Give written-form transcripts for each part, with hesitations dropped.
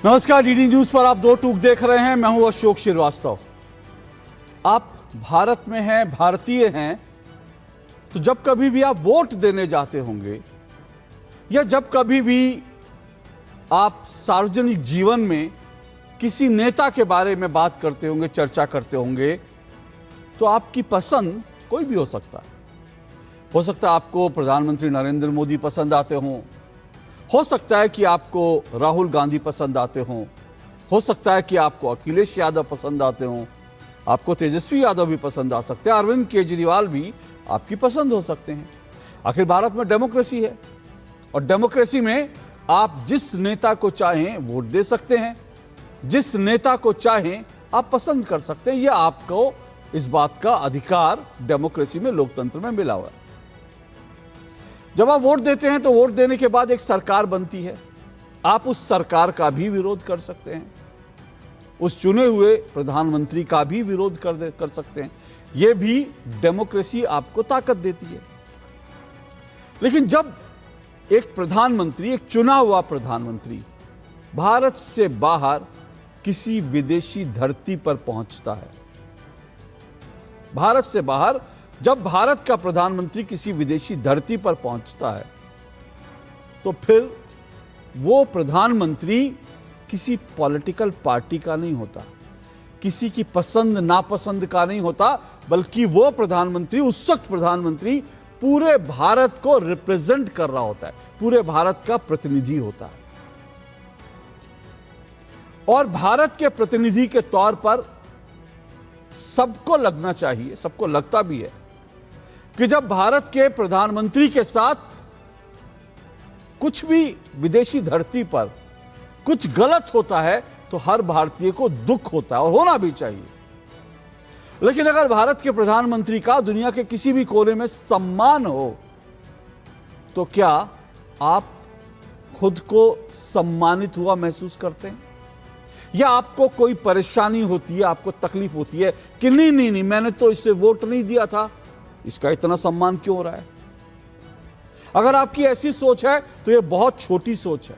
नमस्कार, DD news पर आप दो टूक देख रहे हैं। मैं हूं अशोक श्रीवास्तव। आप भारत में हैं, भारतीय हैं, तो जब कभी भी आप वोट देने जाते होंगे या जब कभी भी आप सार्वजनिक जीवन में किसी नेता के बारे में बात करते होंगे, चर्चा करते होंगे, तो आपकी पसंद कोई भी हो सकता है आपको प्रधानमंत्री नरेंद्र मोदी पसंद आते हों, हो सकता है कि आपको राहुल गांधी पसंद आते हों, हो सकता है कि आपको अखिलेश यादव पसंद आते हों, आपको तेजस्वी यादव भी पसंद आ सकते हैं, अरविंद केजरीवाल भी आपकी पसंद हो सकते हैं। आखिर भारत में डेमोक्रेसी है और डेमोक्रेसी में आप जिस नेता को चाहें वोट दे सकते हैं, जिस नेता को चाहें आप पसंद कर सकते हैं। यह आपको इस बात का अधिकार डेमोक्रेसी में, लोकतंत्र में मिला हुआ है। जब आप वोट देते हैं तो वोट देने के बाद एक सरकार बनती है। आप उस सरकार का भी विरोध कर सकते हैं, उस चुने हुए प्रधानमंत्री का भी विरोध कर सकते हैं। यह भी डेमोक्रेसी आपको ताकत देती है। लेकिन जब एक प्रधानमंत्री, एक चुना हुआ प्रधानमंत्री भारत से बाहर किसी विदेशी धरती पर पहुंचता है, भारत से बाहर जब भारत का प्रधानमंत्री किसी विदेशी धरती पर पहुंचता है, तो फिर वो प्रधानमंत्री किसी पॉलिटिकल पार्टी का नहीं होता, किसी की पसंद नापसंद का नहीं होता, बल्कि वो प्रधानमंत्री, उस वक्त प्रधानमंत्री पूरे भारत को रिप्रेजेंट कर रहा होता है, पूरे भारत का प्रतिनिधि होता है। और भारत के प्रतिनिधि के तौर पर सबको लगना चाहिए, सबको लगता भी है कि जब भारत के प्रधानमंत्री के साथ कुछ भी विदेशी धरती पर कुछ गलत होता है तो हर भारतीय को दुख होता है और होना भी चाहिए। लेकिन अगर भारत के प्रधानमंत्री का दुनिया के किसी भी कोने में सम्मान हो, तो क्या आप खुद को सम्मानित हुआ महसूस करते हैं? या आपको कोई परेशानी होती है, आपको तकलीफ होती है कि नहीं नहीं नहीं, मैंने तो इसे वोट नहीं दिया था, इसका इतना सम्मान क्यों हो रहा है? अगर आपकी ऐसी सोच है तो यह बहुत छोटी सोच है,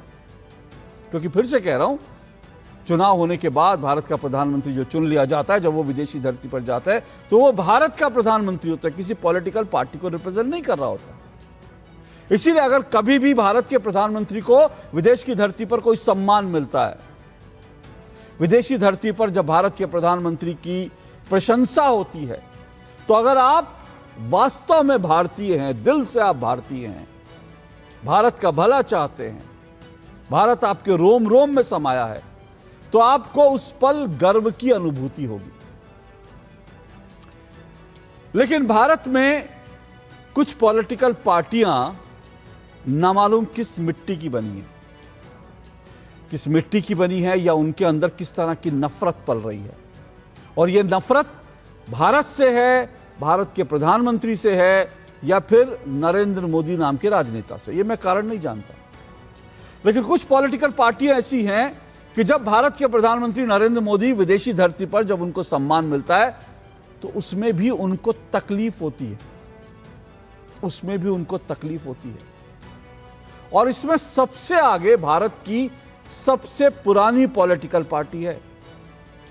क्योंकि फिर से कह रहा हूं, चुनाव होने के बाद भारत का प्रधानमंत्री जो चुन लिया जाता है, जब वो विदेशी धरती पर जाता है तो वो भारत का प्रधानमंत्री होता है, किसी पॉलिटिकल पार्टी को रिप्रेजेंट नहीं कर रहा होता। इसीलिए अगर कभी भी भारत के प्रधानमंत्री को विदेश की धरती पर कोई सम्मान मिलता है, विदेशी धरती पर जब भारत के प्रधानमंत्री की प्रशंसा होती है, तो अगर आप वास्तव में भारतीय हैं, दिल से आप भारतीय हैं, भारत का भला चाहते हैं, भारत आपके रोम रोम में समाया है, तो आपको उस पल गर्व की अनुभूति होगी। लेकिन भारत में कुछ पॉलिटिकल पार्टियां नामालूम किस मिट्टी की बनी है, किस मिट्टी की बनी है, या उनके अंदर किस तरह की नफरत पल रही है। और यह नफरत भारत से है, भारत के प्रधानमंत्री से है, या फिर नरेंद्र मोदी नाम के राजनेता से, यह मैं कारण नहीं जानता। लेकिन कुछ पॉलिटिकल पार्टियां ऐसी हैं कि जब भारत के प्रधानमंत्री नरेंद्र मोदी विदेशी धरती पर जब उनको सम्मान मिलता है, तो उसमें भी उनको तकलीफ होती है, उसमें भी उनको तकलीफ होती है। और इसमें सबसे आगे भारत की सबसे पुरानी पॉलिटिकल पार्टी है,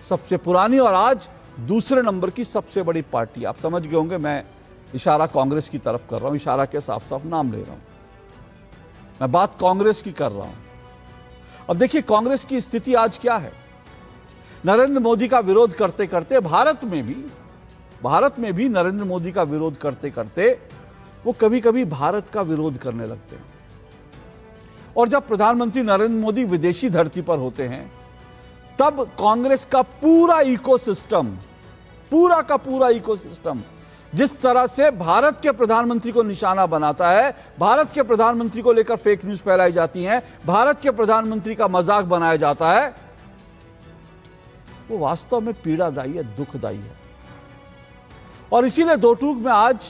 सबसे पुरानी और आज दूसरे नंबर की सबसे बड़ी पार्टी। आप समझ गए होंगे मैं इशारा कांग्रेस की तरफ कर रहा हूं, इशारा के साफ साफ नाम ले रहा हूं, मैं बात कांग्रेस की कर रहा हूं। अब देखिए कांग्रेस की स्थिति आज क्या है। नरेंद्र मोदी का विरोध करते करते भारत में भी नरेंद्र मोदी का विरोध करते करते वो कभी कभी भारत का विरोध करने लगते हैं। और जब प्रधानमंत्री नरेंद्र मोदी विदेशी धरती पर होते हैं, तब कांग्रेस का पूरा इकोसिस्टम, पूरा का पूरा इकोसिस्टम जिस तरह से भारत के प्रधानमंत्री को निशाना बनाता है, भारत के प्रधानमंत्री को लेकर फेक न्यूज फैलाई जाती हैं, भारत के प्रधानमंत्री का मजाक बनाया जाता है, वो वास्तव में पीड़ादायी है, दुखदायी है। और इसीलिए दो टूक में आज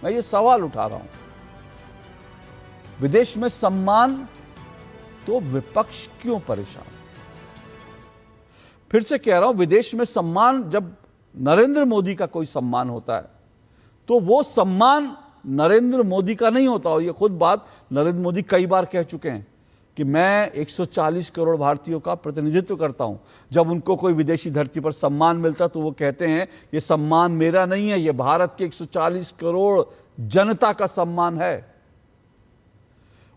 मैं ये सवाल उठा रहा हूं, विदेश में सम्मान तो विपक्ष क्यों परेशान? फिर से कह रहा हूं, विदेश में सम्मान, जब नरेंद्र मोदी का कोई सम्मान होता है तो वो सम्मान नरेंद्र मोदी का नहीं होता। और ये खुद बात नरेंद्र मोदी कई बार कह चुके हैं कि मैं 140 करोड़ भारतीयों का प्रतिनिधित्व करता हूं। जब उनको कोई विदेशी धरती पर सम्मान मिलता तो वो कहते हैं ये सम्मान मेरा नहीं है, ये भारत के 140 करोड़ जनता का सम्मान है।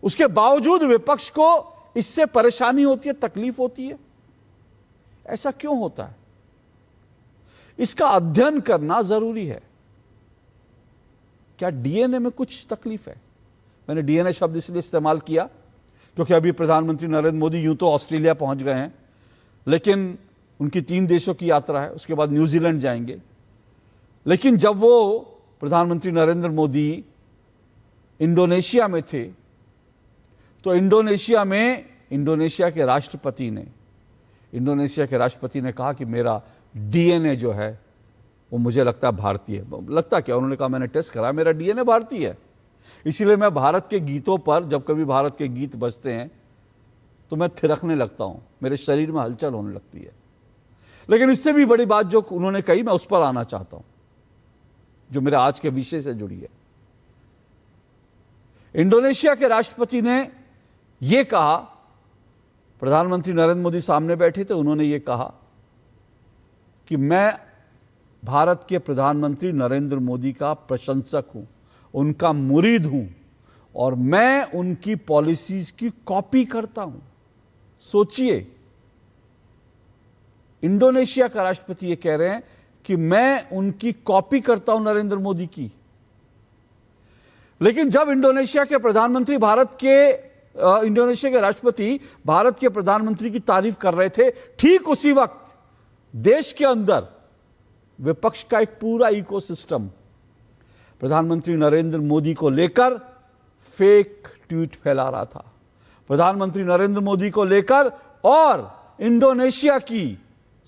उसके बावजूद विपक्ष को इससे परेशानी होती है, तकलीफ होती है। ऐसा क्यों होता है? इसका अध्ययन करना जरूरी है। क्या डीएनए में कुछ तकलीफ है? मैंने डीएनए शब्द इसलिए इस्तेमाल किया क्योंकि अभी प्रधानमंत्री नरेंद्र मोदी यूं तो ऑस्ट्रेलिया पहुंच गए हैं, लेकिन उनकी 3 देशों की यात्रा है, उसके बाद न्यूजीलैंड जाएंगे। लेकिन जब वो प्रधानमंत्री नरेंद्र मोदी इंडोनेशिया में थे तो इंडोनेशिया के राष्ट्रपति ने कहा कि मेरा डीएनए जो है वो मुझे लगता है भारतीय है। लगता क्या? उन्होंने कहा मैंने टेस्ट करा, मेरा डीएनए भारतीय है। इसीलिए मैं भारत के गीतों पर, जब कभी भारत के गीत बजते हैं तो मैं थिरकने लगता हूं, मेरे शरीर में हलचल होने लगती है। लेकिन इससे भी बड़ी बात जो उन्होंने कही, मैं उस पर आना चाहता हूं, जो मेरे आज के विषय से जुड़ी है। इंडोनेशिया के राष्ट्रपति ने यह कहा, प्रधानमंत्री नरेंद्र मोदी सामने बैठे थे, उन्होंने यह कहा कि मैं भारत के प्रधानमंत्री नरेंद्र मोदी का प्रशंसक हूं, उनका मुरीद हूं और मैं उनकी पॉलिसीज की कॉपी करता हूं। सोचिए, इंडोनेशिया का राष्ट्रपति ये कह रहे हैं कि मैं उनकी कॉपी करता हूं नरेंद्र मोदी की। लेकिन जब इंडोनेशिया के राष्ट्रपति भारत के प्रधानमंत्री की तारीफ कर रहे थे, ठीक उसी वक्त देश के अंदर विपक्ष का एक पूरा इकोसिस्टम प्रधानमंत्री नरेंद्र मोदी को लेकर फेक ट्वीट फैला रहा था। प्रधानमंत्री नरेंद्र मोदी को लेकर और इंडोनेशिया की,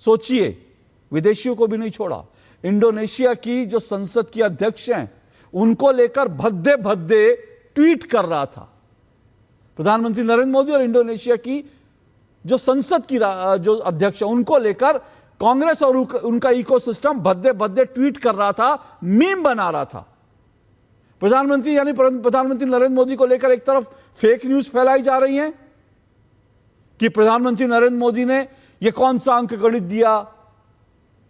सोचिए, विदेशियों को भी नहीं छोड़ा, इंडोनेशिया की जो संसद की अध्यक्ष हैं उनको लेकर भद्दे भद्दे ट्वीट कर रहा था। प्रधानमंत्री नरेंद्र मोदी और इंडोनेशिया की जो संसद की जो अध्यक्ष है उनको लेकर कांग्रेस और उनका इकोसिस्टम भद्दे भद्दे ट्वीट कर रहा था, मीम बना रहा था। प्रधानमंत्री नरेंद्र मोदी को लेकर एक तरफ फेक न्यूज फैलाई जा रही है कि प्रधानमंत्री नरेंद्र मोदी ने यह कौन सा अंक गणित दिया,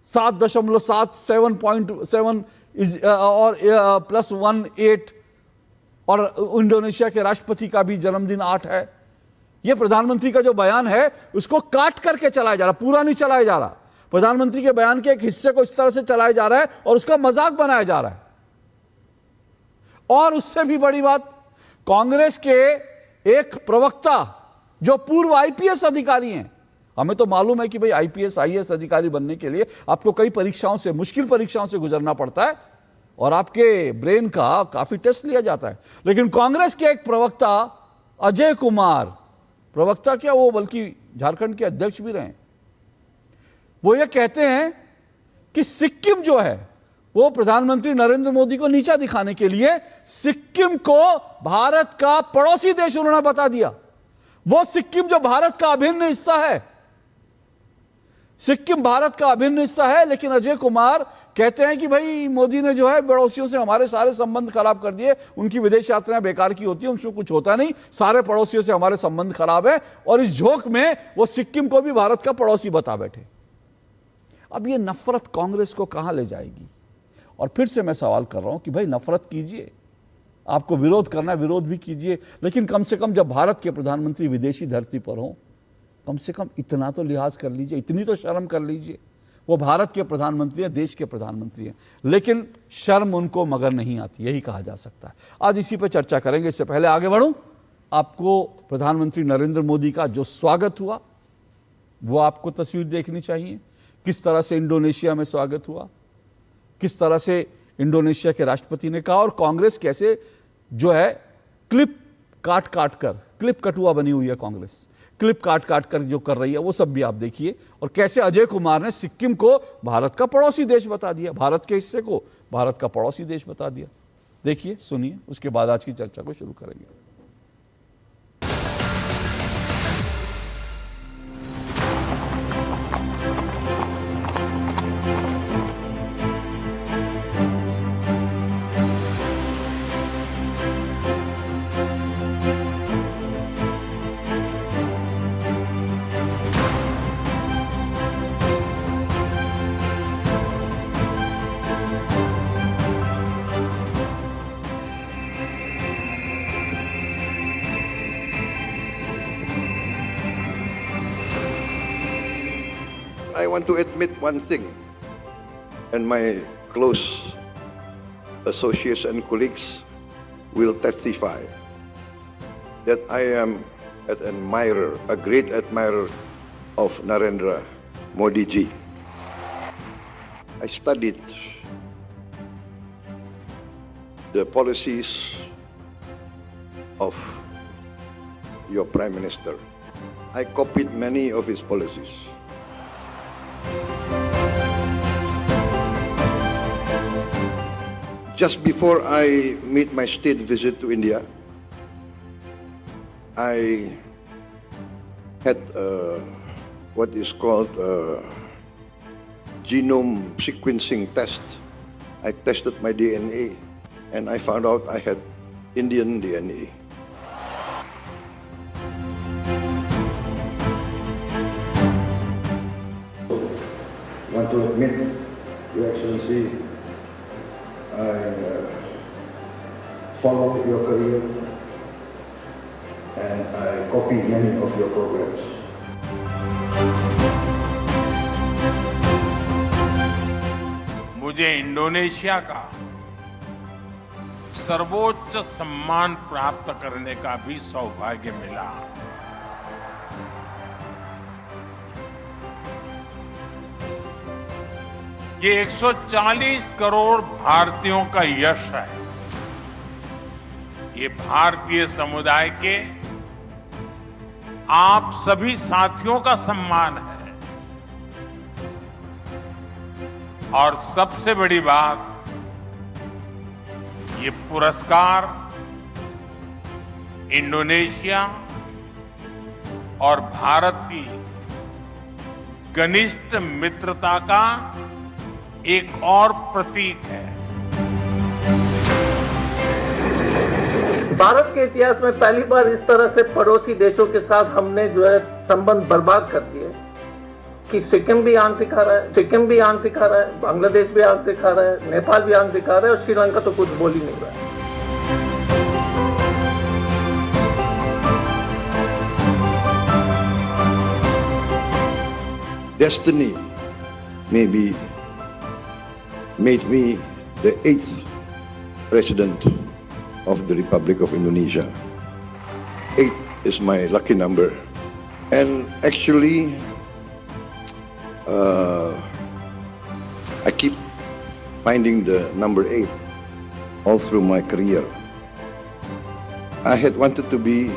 7.7 और +18, और इंडोनेशिया के राष्ट्रपति का भी जन्मदिन 8 है। यह प्रधानमंत्री का जो बयान है उसको काट करके चलाया जा रहा, पूरा नहीं चलाया जा रहा। प्रधानमंत्री के बयान के एक हिस्से को इस तरह से चलाया जा रहा है और उसका मजाक बनाया जा रहा है। और उससे भी बड़ी बात, कांग्रेस के एक प्रवक्ता जो पूर्व आईपीएस अधिकारी हैं, हमें तो मालूम है कि भाई आईपीएस आईएएस अधिकारी बनने के लिए आपको कई परीक्षाओं से, मुश्किल परीक्षाओं से गुजरना पड़ता है और आपके ब्रेन का काफी टेस्ट लिया जाता है। लेकिन कांग्रेस के एक प्रवक्ता अजय कुमार, प्रवक्ता क्या, वो बल्कि झारखंड के अध्यक्ष भी रहे, वो ये कहते हैं कि सिक्किम जो है वो प्रधानमंत्री नरेंद्र मोदी को नीचा दिखाने के लिए सिक्किम को भारत का पड़ोसी देश उन्होंने बता दिया। वो सिक्किम जो भारत का अभिन्न हिस्सा है, सिक्किम भारत का अभिन्न हिस्सा है, लेकिन अजय कुमार कहते हैं कि भाई मोदी ने जो है पड़ोसियों से हमारे सारे संबंध खराब कर दिए, उनकी विदेश यात्राएं बेकार की होती है, उसमें कुछ होता नहीं, सारे पड़ोसियों से हमारे संबंध खराब है, और इस झोंक में वो सिक्किम को भी भारत का पड़ोसी बता बैठे। अब ये नफरत कांग्रेस को कहां ले जाएगी? और फिर से मैं सवाल कर रहा हूं कि भाई नफरत कीजिए, आपको विरोध करना है विरोध भी कीजिए, लेकिन कम से कम जब भारत के प्रधानमंत्री विदेशी धरती पर हों, कम से कम इतना तो लिहाज कर लीजिए, इतनी तो शर्म कर लीजिए। वो भारत के प्रधानमंत्री हैं, देश के प्रधानमंत्री हैं, लेकिन शर्म उनको मगर नहीं आती, यही कहा जा सकता है। आज इसी पर चर्चा करेंगे। इससे पहले आगे बढ़ूं, आपको प्रधानमंत्री नरेंद्र मोदी का जो स्वागत हुआ वो आपको तस्वीर देखनी चाहिए। किस तरह से इंडोनेशिया में स्वागत हुआ, किस तरह से इंडोनेशिया के राष्ट्रपति ने कहा, और कांग्रेस कैसे जो है क्लिप काट कर, क्लिप कटुआ बनी हुई है कांग्रेस, क्लिप काट कर जो कर रही है वो सब भी आप देखिए। और कैसे अजय कुमार ने सिक्किम को भारत का पड़ोसी देश बता दिया, भारत के हिस्से को भारत का पड़ोसी देश बता दिया। देखिए, सुनिए, उसके बाद आज की चर्चा को शुरू करेंगे। I want to admit one thing, and my close associates and colleagues will testify that I am an admirer, a great admirer of Narendra Modi ji. I studied the policies of your Prime Minister. I copied many of his policies. Just before I made my state visit to India, I had what is called a genome sequencing test. I tested my DNA and I found out I had Indian DNA. I want to admit, Your Excellency, I follow your career and I copy many of your programs. मुझे Indonesia का सर्वोच्च सम्मान प्राप्त करने का भी सौभाग्य मिला। ये 140 करोड़ भारतीयों का यश है। ये भारतीय समुदाय के आप सभी साथियों का सम्मान है। और सबसे बड़ी बात, ये पुरस्कार इंडोनेशिया और भारत की घनिष्ठ मित्रता का एक और प्रतीक है। भारत के इतिहास में पहली बार इस तरह से पड़ोसी देशों के साथ हमने जो है संबंध बर्बाद कर दिए कि सिक्किम भी आंख दिखा रहा है, बांग्लादेश भी आंख दिखा रहा है, नेपाल भी आंख दिखा रहा है और श्रीलंका तो कुछ बोल ही नहीं रहा है। Destiny maybe made me the 8th President of the Republic of Indonesia. 8 is my lucky number. And actually, I keep finding the number 8 all through my career. I had wanted to be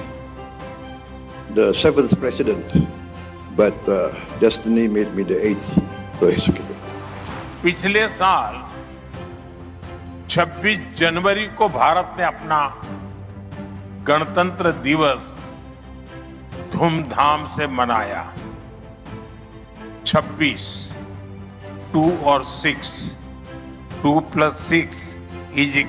the 7th President, but destiny made me the 8th, so it's okay. पिछले साल 26 जनवरी को भारत ने अपना गणतंत्र दिवस धूमधाम से मनाया। 26, 2 और 6, 2 + 6 =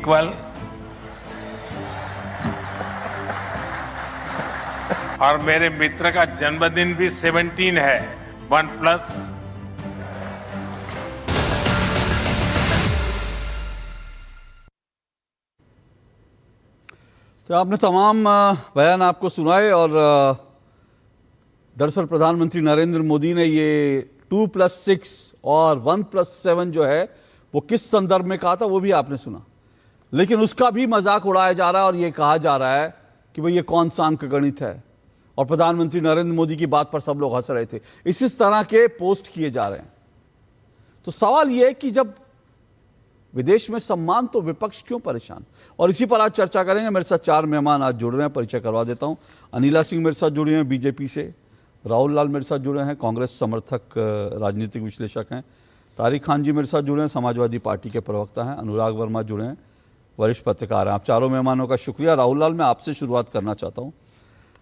और मेरे मित्र का जन्मदिन भी 17 है, 1+। तो आपने तमाम बयान आपको सुनाए और दरअसल प्रधानमंत्री नरेंद्र मोदी ने ये 2 + 6 और 1 + 7 जो है वो किस संदर्भ में कहा था वो भी आपने सुना, लेकिन उसका भी मजाक उड़ाया जा रहा है और ये कहा जा रहा है कि भाई ये कौन सा अंक गणित है और प्रधानमंत्री नरेंद्र मोदी की बात पर सब लोग हंस रहे थे। इसी तरह के पोस्ट किए जा रहे हैं। तो सवाल यह है कि जब विदेश में सम्मान तो विपक्ष क्यों परेशान, और इसी पर आज चर्चा करेंगे। मेरे साथ 4 मेहमान आज जुड़ रहे हैं, परिचय करवा देता हूं। अनिला सिंह मेरे साथ जुड़े हैं बीजेपी से, राहुल लाल मेरे साथ जुड़े हैं, कांग्रेस समर्थक राजनीतिक विश्लेषक हैं, तारिक खान जी मेरे साथ जुड़े हैं, समाजवादी पार्टी के प्रवक्ता हैं, अनुराग वर्मा जुड़े हैं, वरिष्ठ पत्रकार हैं। आप चारों मेहमानों का शुक्रिया। राहुल लाल, मैं आपसे शुरुआत करना चाहता हूँ।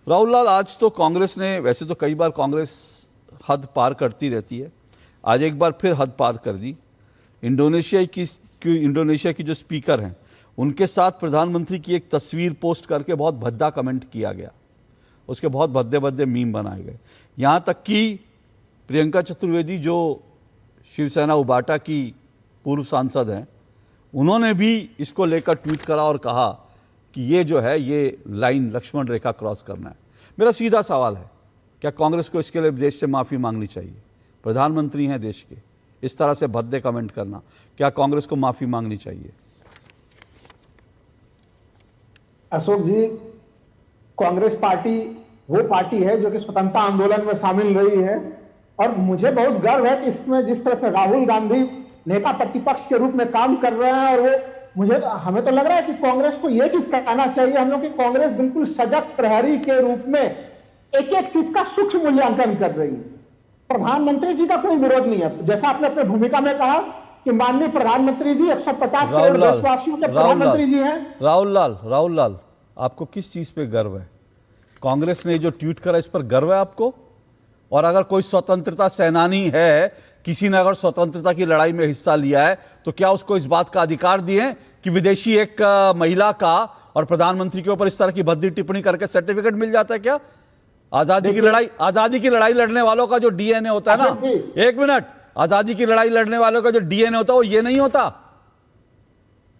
राहुल लाल, आज तो कांग्रेस ने, वैसे तो कई बार कांग्रेस हद पार करती रहती है, आज एक बार फिर हद पार कर दी। इंडोनेशिया की जो स्पीकर हैं उनके साथ प्रधानमंत्री की एक तस्वीर पोस्ट करके बहुत भद्दा कमेंट किया गया, उसके बहुत भद्दे भद्दे मीम बनाए गए। यहाँ तक कि प्रियंका चतुर्वेदी जो शिवसेना उबाटा की पूर्व सांसद हैं, उन्होंने भी इसको लेकर ट्वीट करा और कहा कि ये जो है ये लाइन लक्ष्मण रेखा क्रॉस करना है। मेरा सीधा सवाल है, क्या कांग्रेस को इसके लिए विदेश से माफ़ी मांगनी चाहिए? प्रधानमंत्री हैं देश के, इस तरह से भद्दे कमेंट करना, क्या कांग्रेस को माफी मांगनी चाहिए? अशोक जी, कांग्रेस पार्टी वो पार्टी है जो कि स्वतंत्रता आंदोलन में शामिल रही है, और मुझे बहुत गर्व है कि इसमें जिस तरह से राहुल गांधी नेता प्रतिपक्ष के रूप में काम कर रहे हैं, और वो हमें तो लग रहा है कि कांग्रेस को यह चीज कहना चाहिए हम लोग कि कांग्रेस बिल्कुल सजग प्रहरी के रूप में एक एक चीज का सूक्ष्म मूल्यांकन कर रही है। प्रधानमंत्री जी का कोई विरोध नहीं है, जैसा आपने अपनी भूमिका में कहा कि माननीय प्रधानमंत्री जी 150 करोड़ देशवासियों के प्रधानमंत्री जी हैं। राहुल लाल, आपको किस चीज पे गर्व है? कांग्रेस ने जो ट्वीट करा इस पर गर्व है आपको? और अगर कोई स्वतंत्रता सेनानी है, किसी ने अगर स्वतंत्रता की लड़ाई में हिस्सा लिया है, तो क्या उसको इस बात का अधिकार दिए कि विदेशी एक महिला का और प्रधानमंत्री के ऊपर इस तरह की भद्दी टिप्पणी करके सर्टिफिकेट मिल जाता है क्या? आजादी की लड़ाई लड़ने वालों का जो डीएनए होता है ना, एक मिनट, आजादी की लड़ाई लड़ने वालों का जो डीएनए होता है वो ये नहीं होता,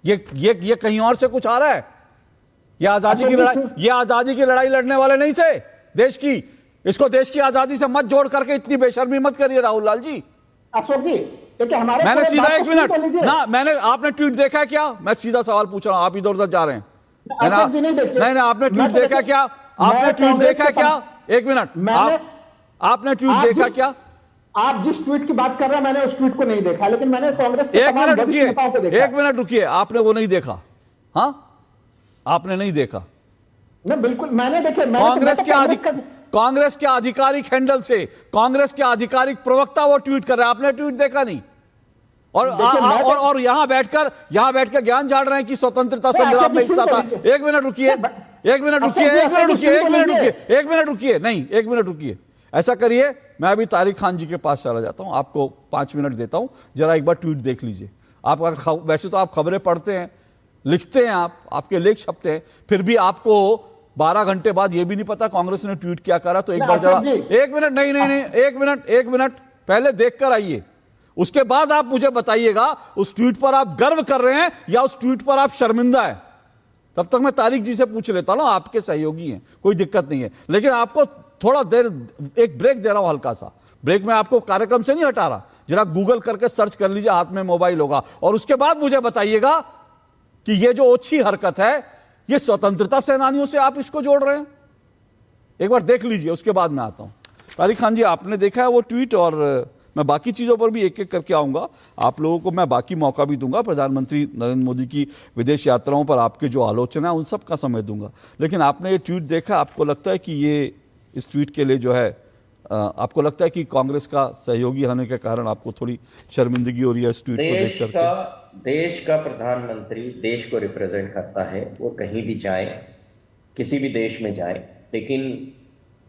ये कहीं और से कुछ आ रहा है। ये आजादी की लड़ाई लड़ने वाले नहीं थे देश की। इसको देश की आजादी से मत जोड़ करके इतनी बेशर्मी मत करिए राहुल लाल जी। अशोक जी, देखिए हमारे मैंने सीधा, एक मिनट ना, आपने ट्वीट देखा क्या? मैं सीधा सवाल पूछ रहा हूं, आप इधर उधर जा रहे हैं। नहीं, आपने ट्वीट देखा क्या? आपने ट्वीट देखा क्या? एक मिनट, आपने ट्वीट देखा क्या? आप जिस ट्वीट की बात कर रहे हैं मैंने उस ट्वीट को नहीं देखा, लेकिन मैंने कांग्रेस के एक मिनट रुकिए, आपने वो नहीं देखा? हाँ, आपने नहीं देखा? नहीं, बिल्कुल मैंने देखे। कांग्रेस के आधिकारिक हैंडल से कांग्रेस के आधिकारिक प्रवक्ता वो ट्वीट कर रहे हैं, आपने ट्वीट देखा नहीं? और यहां बैठकर ज्ञान झाड़ रहे हैं कि स्वतंत्रता संग्राम में हिस्सा था। एक मिनट रुकिए, नहीं, एक मिनट रुकिए। ऐसा करिए, मैं अभी तारिक खान जी के पास चला जाता हूं, आपको 5 मिनट देता हूं, जरा एक बार ट्वीट देख लीजिए। आप वैसे तो आप खबरें पढ़ते हैं, लिखते हैं, आपके लेख छपते हैं, फिर भी आपको 12 घंटे बाद यह भी नहीं पता कांग्रेस ने ट्वीट क्या करा। तो एक बार जरा, एक मिनट, नहीं, एक मिनट पहले देखकर आइए, उसके बाद आप मुझे बताइएगा उस ट्वीट पर आप गर्व कर रहे हैं या उस ट्वीट पर आप शर्मिंदा है। तब तक मैं तारिक जी से पूछ लेता हूं, आपके सहयोगी हैं, कोई दिक्कत नहीं है, लेकिन आपको थोड़ा देर एक ब्रेक दे रहा हूं, हल्का सा ब्रेक। में आपको कार्यक्रम से नहीं हटा रहा, जरा गूगल करके सर्च कर लीजिए, हाथ में मोबाइल होगा, और उसके बाद मुझे बताइएगा कि ये जो ओछी हरकत है, ये स्वतंत्रता सेनानियों से आप इसको जोड़ रहे हैं। एक बार देख लीजिए, उसके बाद मैं आता हूं। तारिक खान जी, आपने देखा है वो ट्वीट? और मैं बाकी चीजों पर भी एक एक करके आऊंगा, आप लोगों को मैं बाकी मौका भी दूंगा। प्रधानमंत्री नरेंद्र मोदी की विदेश यात्राओं पर आपके जो आलोचना है उन सब का समय दूंगा, लेकिन आपने ये ट्वीट देखा, आपको लगता है कि ये इस ट्वीट के लिए जो है, आपको लगता है कि कांग्रेस का सहयोगी होने के कारण आपको थोड़ी शर्मिंदगी हो रही है इस ट्वीट को देख करके? देश का प्रधानमंत्री देश को रिप्रेजेंट करता है, वो कहीं भी जाए, किसी भी देश में जाए, लेकिन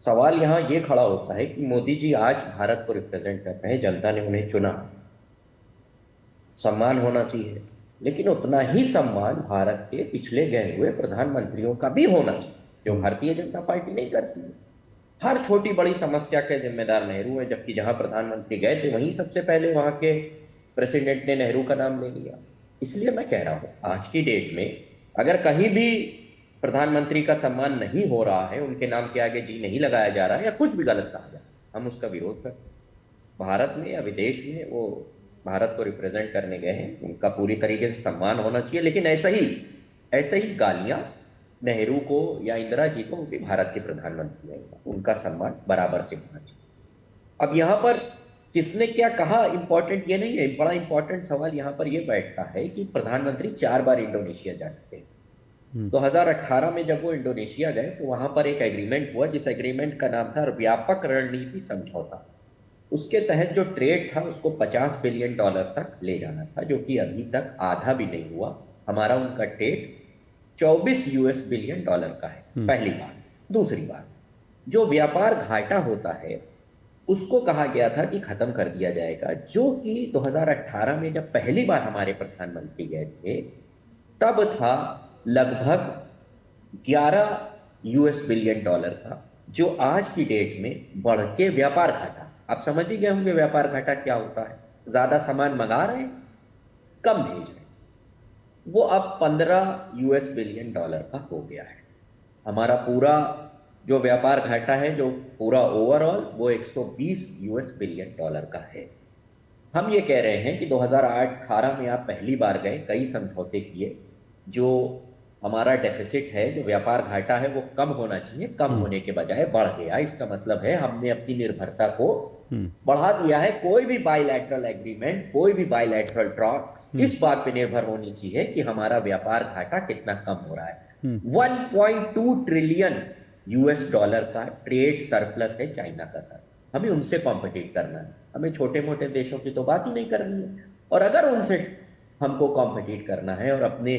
सवाल यहाँ ये खड़ा होता है कि मोदी जी आज भारत को रिप्रेजेंट कर रहे हैं, जनता ने उन्हें चुना, सम्मान होना चाहिए, लेकिन उतना ही सम्मान भारत के पिछले गए हुए प्रधानमंत्रियों का भी होना चाहिए, जो भारतीय जनता पार्टी नहीं करती है। हर छोटी बड़ी समस्या के जिम्मेदार नेहरू हैं, जबकि जहां प्रधानमंत्री गए थे वहीं सबसे पहले वहां के प्रेसिडेंट ने नेहरू का नाम ले लिया। इसलिए मैं कह रहा हूं, आज की डेट में अगर कहीं भी प्रधानमंत्री का सम्मान नहीं हो रहा है, उनके नाम के आगे जी नहीं लगाया जा रहा है, या कुछ भी गलत कहा जाए, हम उसका विरोध करते हैं। भारत में या विदेश में वो भारत को रिप्रेजेंट करने गए हैं, उनका पूरी तरीके से सम्मान होना चाहिए, लेकिन ऐसे ही गालियां नेहरू को या इंदिरा जी को, भी भारत के प्रधानमंत्री हैं, उनका सम्मान बराबर से होना चाहिए। अब यहाँ पर किसने क्या कहा इंपॉर्टेंट ये नहीं है, बड़ा इंपॉर्टेंट सवाल यहाँ पर ये बैठता है कि प्रधानमंत्री 4 बार इंडोनेशिया जा चुके हैं। 2018 में जब वो इंडोनेशिया गए तो वहां पर एक एग्रीमेंट हुआ, जिस एग्रीमेंट का नाम था व्यापक रणनीति समझौता। उसके तहत जो ट्रेड था उसको $50 बिलियन तक ले जाना था, जो कि अभी तक आधा भी नहीं हुआ। हमारा उनका ट्रेड $24 बिलियन का है, पहली बात। दूसरी बात, जो व्यापार घाटा होता है उसको कहा गया था कि खत्म कर दिया जाएगा, जो कि 2018 में जब पहली बार हमारे प्रधानमंत्री गए थे तब था लगभग $11 बिलियन का, जो आज की डेट में बढ़ के व्यापार घाटा, आप समझ ही गए होंगे व्यापार घाटा क्या होता है। ज्यादा सामान मंगा रहे हैं, कम भेज रहे हैं, वो अब $15 बिलियन का हो गया है। हमारा पूरा जो व्यापार घाटा है जो पूरा ओवरऑल वो 120 यूएस बिलियन डॉलर का है। हम ये कह रहे हैं कि 2008-18 में आप पहली बार गए, कई समझौते किए, जो हमारा डेफिसिट है, जो व्यापार घाटा है वो कम होना चाहिए, कम होने के बजाय बढ़ गया। इसका मतलब है हमने अपनी निर्भरता को बढ़ा दिया है। कोई भी बायलैटरल एग्रीमेंट, कोई भी बायलैटरल टॉक्स इस बात पे निर्भर होनी चाहिए कि हमारा व्यापार घाटा कितना कम हो रहा है। 1.2 ट्रिलियन यूएस डॉलर का ट्रेड सरप्लस है चाइना का सर। हमें उनसे कॉम्पिटिट करना है, हमें छोटे मोटे देशों की तो बात ही नहीं करनी है। और अगर उनसे हमको कॉम्पिटिट करना है और अपने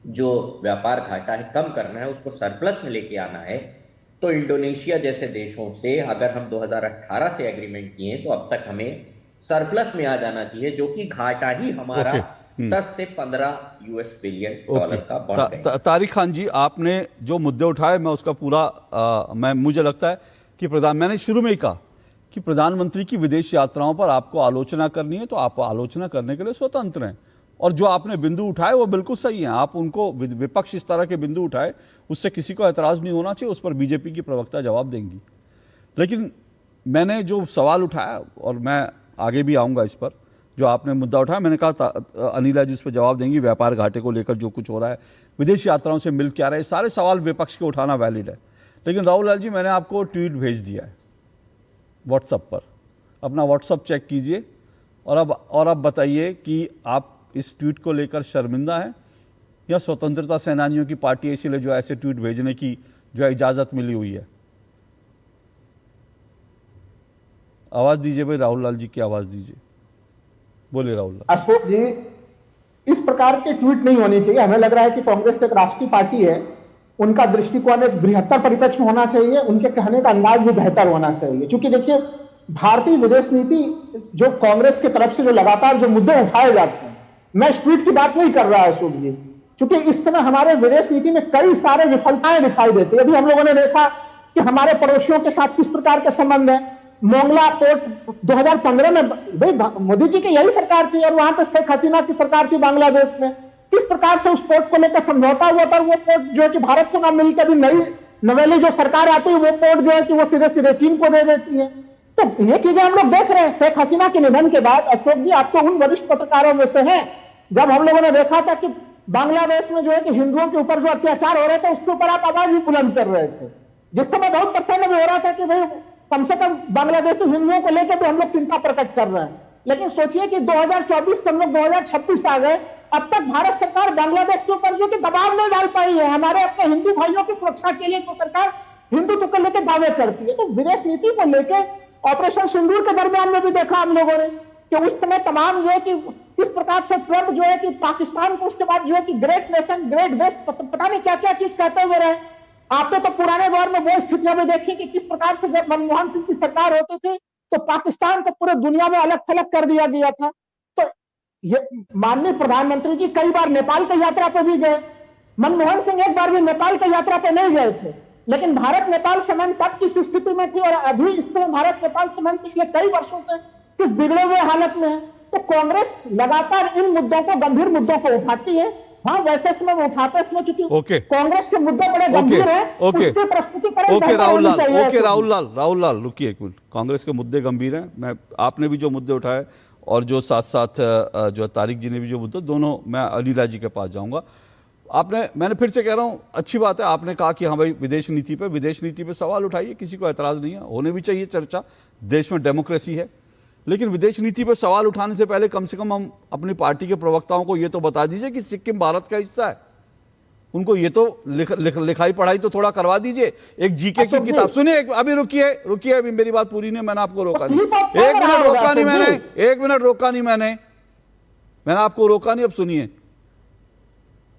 जो व्यापार घाटा है कम करना है, उसको सरप्लस में लेके आना है, तो इंडोनेशिया जैसे देशों से अगर हम 2018 से एग्रीमेंट किए तो अब तक हमें सरप्लस में आ जाना चाहिए, जो कि घाटा ही हमारा 10 से 15 यूएस बिलियन डॉलर का बढ़ गया। तारिक खान जी, आपने जो मुद्दे उठाए मैं उसका पूरा मुझे लगता है कि मैंने शुरू में ही कहा कि प्रधानमंत्री की विदेश यात्राओं पर आपको आलोचना करनी है तो आप आलोचना करने के लिए स्वतंत्र हैं, और जो आपने बिंदु उठाए वो बिल्कुल सही हैं। आप उनको, विपक्ष इस तरह के बिंदु उठाए उससे किसी को एतराज़ नहीं होना चाहिए, उस पर बीजेपी की प्रवक्ता जवाब देंगी। लेकिन मैंने जो सवाल उठाया, और मैं आगे भी आऊँगा इस पर, जो आपने मुद्दा उठाया, मैंने कहा अनिला जी उस पर जवाब देंगी, व्यापार घाटे को लेकर जो कुछ हो रहा है, विदेश यात्राओं से मिल क्या रहा है, सारे सवाल विपक्ष के उठाना वैलिड है। लेकिन राहुल लाल जी, मैंने आपको ट्वीट भेज दिया है व्हाट्सएप पर, अपना व्हाट्सएप चेक कीजिए और अब बताइए कि आप इस ट्वीट को लेकर शर्मिंदा हैं या स्वतंत्रता सेनानियों की पार्टी इसीलिए जो ऐसे ट्वीट भेजने की जो है इजाज़त मिली हुई है। आवाज़ दीजिए भाई, राहुल लाल जी की आवाज़ दीजिए, बोलिए राहुल लाल। अशोक जी, इस प्रकार के ट्वीट नहीं होनी चाहिए। हमें लग रहा है कि कांग्रेस एक राष्ट्रीय पार्टी है, उनका दृष्टिकोण एक बृहत्तर परिप्रेक्ष्य में होना चाहिए, उनके कहने का अंदाज भी बेहतर होना चाहिए। क्योंकि देखिए, भारतीय विदेश नीति जो कांग्रेस की तरफ से जो लगातार जो मुद्दे उठाए जाते हैं, मैं इस ट्वीट की बात नहीं कर रहा अशोक जी, क्योंकि इस समय हमारे विदेश नीति में कई सारे विफलताएं दिखाई देती है। अभी हम लोगों ने देखा कि हमारे पड़ोसियों के साथ किस प्रकार के संबंध है। मोंगला पोर्ट 2015 में, भाई मोदी जी की यही सरकार थी और वहां पे शेख हसीना की सरकार थी बांग्लादेश में, किस प्रकार से उस पोर्ट को लेकर समझौता हुआ था। वो पोर्ट जो है कि भारत को ना मिलकर भी नवेली जो सरकार आती है, वो पोर्ट जो है कि वो सीधे सीधे चीन को दे देती है। तो ये चीजें हम लोग देख रहे हैं। शेख हसीना के निधन के बाद अशोक जी, आप तो उन वरिष्ठ पत्रकारों में से हैं जब हम लोगों ने देखा था कि बांग्लादेश में जो है कि हिंदुओं के ऊपर जो अत्याचार हो रहे थे उसके ऊपर आप आवाज भी बुलंद कर रहे थे, जिस समय बहुत प्रसन्न भी हो रहा था कि भाई कम से कम बांग्लादेशी हिंदुओं को लेकर भी हम लोग चिंता प्रकट कर रहे हैं। लेकिन सोचिए कि 2024 से हम लोग 2026 आ गए, अब तक भारत सरकार बांग्लादेश के ऊपर जो कि दबाव नहीं डाल पाई है। हमारे अपने हिंदू भाइयों की सुरक्षा के लिए तो सरकार हिंदुत्व को लेकर दावे करती है। तो विदेश नीति को लेकर ऑपरेशन सिंदूर के दरमियान में भी देखा हम लोगों ने कि उस समय तमाम जो है कि किस प्रकार से ट्रंप जो है कि पाकिस्तान को उसके बाद जो है कि ग्रेट नेशन, ग्रेट देश, पता नहीं क्या क्या चीज कहते हुए रहे। आपने तो पुराने दौर में वो स्थितियां भी देखी कि किस प्रकार से जब मनमोहन सिंह की सरकार होती थी तो पाकिस्तान को पूरे दुनिया में अलग थलग कर दिया गया था। तो ये माननीय प्रधानमंत्री जी कई बार नेपाल की यात्रा पर भी गए, मनमोहन सिंह एक बार भी नेपाल की यात्रा पर नहीं गए थे। लेकिन भारत नेपाल संबंध तब किस स्थिति में थी और अभी इस समय भारत नेपाल संबंध पिछले कई वर्षों से किस बिगड़े हुए हालत में है। तो कांग्रेस लगातार इन मुद्दों को, गंभीर मुद्दों को उठाती है। हाँ, वैसे समय वो उठाते हैं क्योंकि कांग्रेस के मुद्दे बड़े गंभीर हैं, उसकी प्रस्तुति करें। राहुल लाल रुकिए एक मिनट। कांग्रेस के मुद्दे गंभीर हैं, मैं आपने भी जो मुद्दे उठाए और जो साथ साथ जो तारिक जी ने भी जो मुद्दे, दोनों मैं अनिला जी के पास जाऊंगा। मैंने फिर से कह रहा हूं, अच्छी बात है आपने कहा कि हाँ भाई विदेश नीति पे सवाल उठाइए, किसी को एतराज नहीं है, होने भी चाहिए चर्चा, देश में डेमोक्रेसी है। लेकिन विदेश नीति पर सवाल उठाने से पहले कम से कम हम अपनी पार्टी के प्रवक्ताओं को ये तो बता दीजिए कि सिक्किम भारत का हिस्सा है। उनको ये तो लिखाई पढ़ाई तो थोड़ा करवा दीजिए। एक जीके की किताब सुनिए, अभी रुकिए, अभी मेरी बात पूरी नहीं, मैंने आपको रोका नहीं, एक मिनट रोका नहीं मैंने आपको रोका नहीं। अब सुनिए,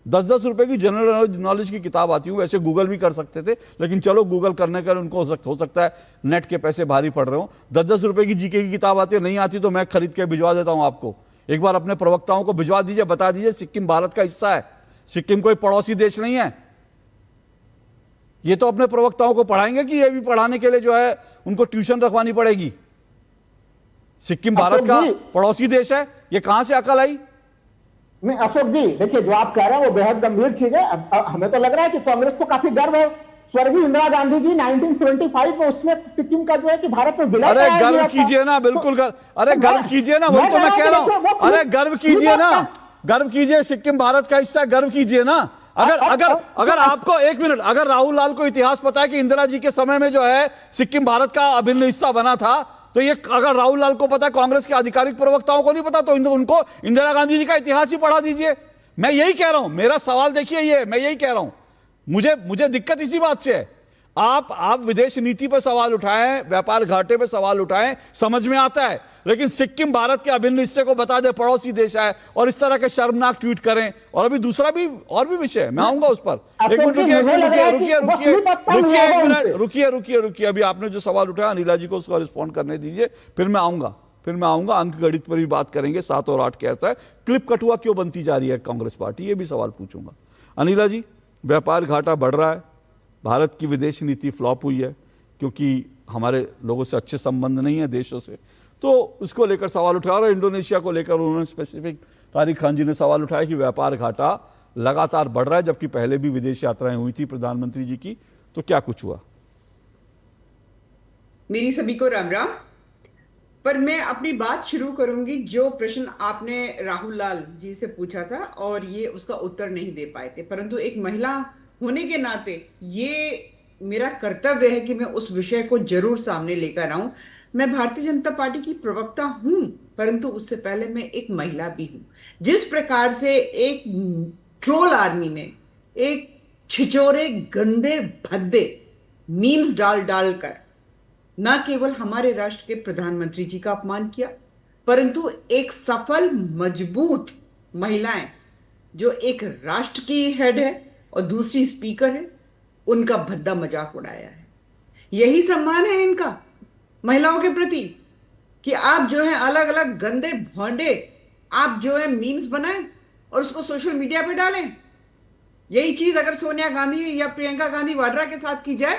10-10 रुपए की जनरल नॉलेज की किताब आती हूँ, वैसे गूगल भी कर सकते थे, लेकिन चलो गूगल करने का उनको हो सकता है नेट के पैसे भारी पड़ रहे हो। 10-10 रुपए की जीके की किताब आती है, नहीं आती तो मैं खरीद के भिजवा देता हूं आपको। एक बार अपने प्रवक्ताओं को भिजवा दीजिए, बता दीजिए सिक्किम भारत का हिस्सा है, सिक्किम कोई पड़ोसी देश नहीं है। ये तो अपने प्रवक्ताओं को पढ़ाएंगे कि ये भी पढ़ाने के लिए जो है उनको ट्यूशन रखवानी पड़ेगी। सिक्किम भारत का पड़ोसी देश है, ये कहां से अकल आई? नहीं अशोक जी, देखिए जो आप कह रहे हैं वो बेहद गंभीर चीज है। हमें तो लग रहा है कि कांग्रेस को काफी गर्व है स्वर्गीय इंदिरा गांधी जी 1975 में उसमें सिक्किम का जो है कि भारत में विलय अरे कराया गर्व गया था। कीजिए ना, बिल्कुल अरे तो गर्व कीजिए ना, वही तो मैं कह रहा हूं। अरे गर्व कीजिए ना, गर्व कीजिए, सिक्किम भारत का हिस्सा है, गर्व कीजिए ना। अगर अगर अगर आपको, एक मिनट, अगर राहुल लाल को इतिहास पता है कि इंदिरा जी के समय में जो है सिक्किम भारत का अभिन्न हिस्सा बना था, तो ये अगर राहुल लाल को पता है, कांग्रेस के आधिकारिक प्रवक्ताओं को नहीं पता, तो उनको इंदिरा गांधी जी का इतिहास ही पढ़ा दीजिए। मैं यही कह रहा हूं, मेरा सवाल देखिए, ये मैं यही कह रहा हूं, मुझे दिक्कत इसी बात से है। आप विदेश नीति पर सवाल उठाएं, व्यापार घाटे पर सवाल उठाएं, समझ में आता है, लेकिन सिक्किम भारत के अभिन्न हिस्से को बता दे पड़ोसी देश है, और इस तरह के शर्मनाक ट्वीट करें। और अभी दूसरा भी और भी विषय है, मैं आऊंगा उस पर। एक मिनट रुकिए, अभी आपने जो सवाल उठाया अनिला जी को उसका रिस्पॉन्ड करने दीजिए, फिर मैं आऊंगा अंक गणित पर भी बात करेंगे। 7 और 8 कैसा है, क्लिप कटुआ क्यों बनती जा रही है कांग्रेस पार्टी, ये भी सवाल पूछूंगा। अनिला जी, व्यापार घाटा बढ़ रहा है, भारत की विदेश नीति फ्लॉप हुई है क्योंकि हमारे लोगों से अच्छे संबंध नहीं है देशों से, तो उसको लेकर सवाल उठाया। और इंडोनेशिया को लेकर उन्होंने स्पेसिफिक, तारिक खान जी ने सवाल उठाया कि व्यापार घाटा लगातार बढ़ रहा है, जबकि पहले भी विदेश यात्राएं हुई थी प्रधानमंत्री जी की, तो क्या कुछ हुआ? मेरी सभी को राम राम। पर मैं अपनी बात शुरू करूंगी जो प्रश्न आपने राहुल लाल जी से पूछा था और ये उसका उत्तर नहीं दे पाए थे, परंतु एक महिला होने के नाते ये मेरा कर्तव्य है कि मैं उस विषय को जरूर सामने लेकर आऊं। मैं भारतीय जनता पार्टी की प्रवक्ता हूं, परंतु उससे पहले मैं एक महिला भी हूं। जिस प्रकार से एक ट्रोल आर्मी ने एक छिचोरे, गंदे, भद्दे मीम्स डाल कर न केवल हमारे राष्ट्र के प्रधानमंत्री जी का अपमान किया, परंतु एक सफल, मजबूत महिलाएं जो एक राष्ट्र की हेड है और दूसरी स्पीकर है, उनका भद्दा मजाक उड़ाया है। यही सम्मान है इनका महिलाओं के प्रति कि आप जो है अलग अलग गंदे भोंडे आप जो है मीम्स बनाएं और उसको सोशल मीडिया पे डालें। यही चीज अगर सोनिया गांधी या प्रियंका गांधी वाड्रा के साथ की जाए,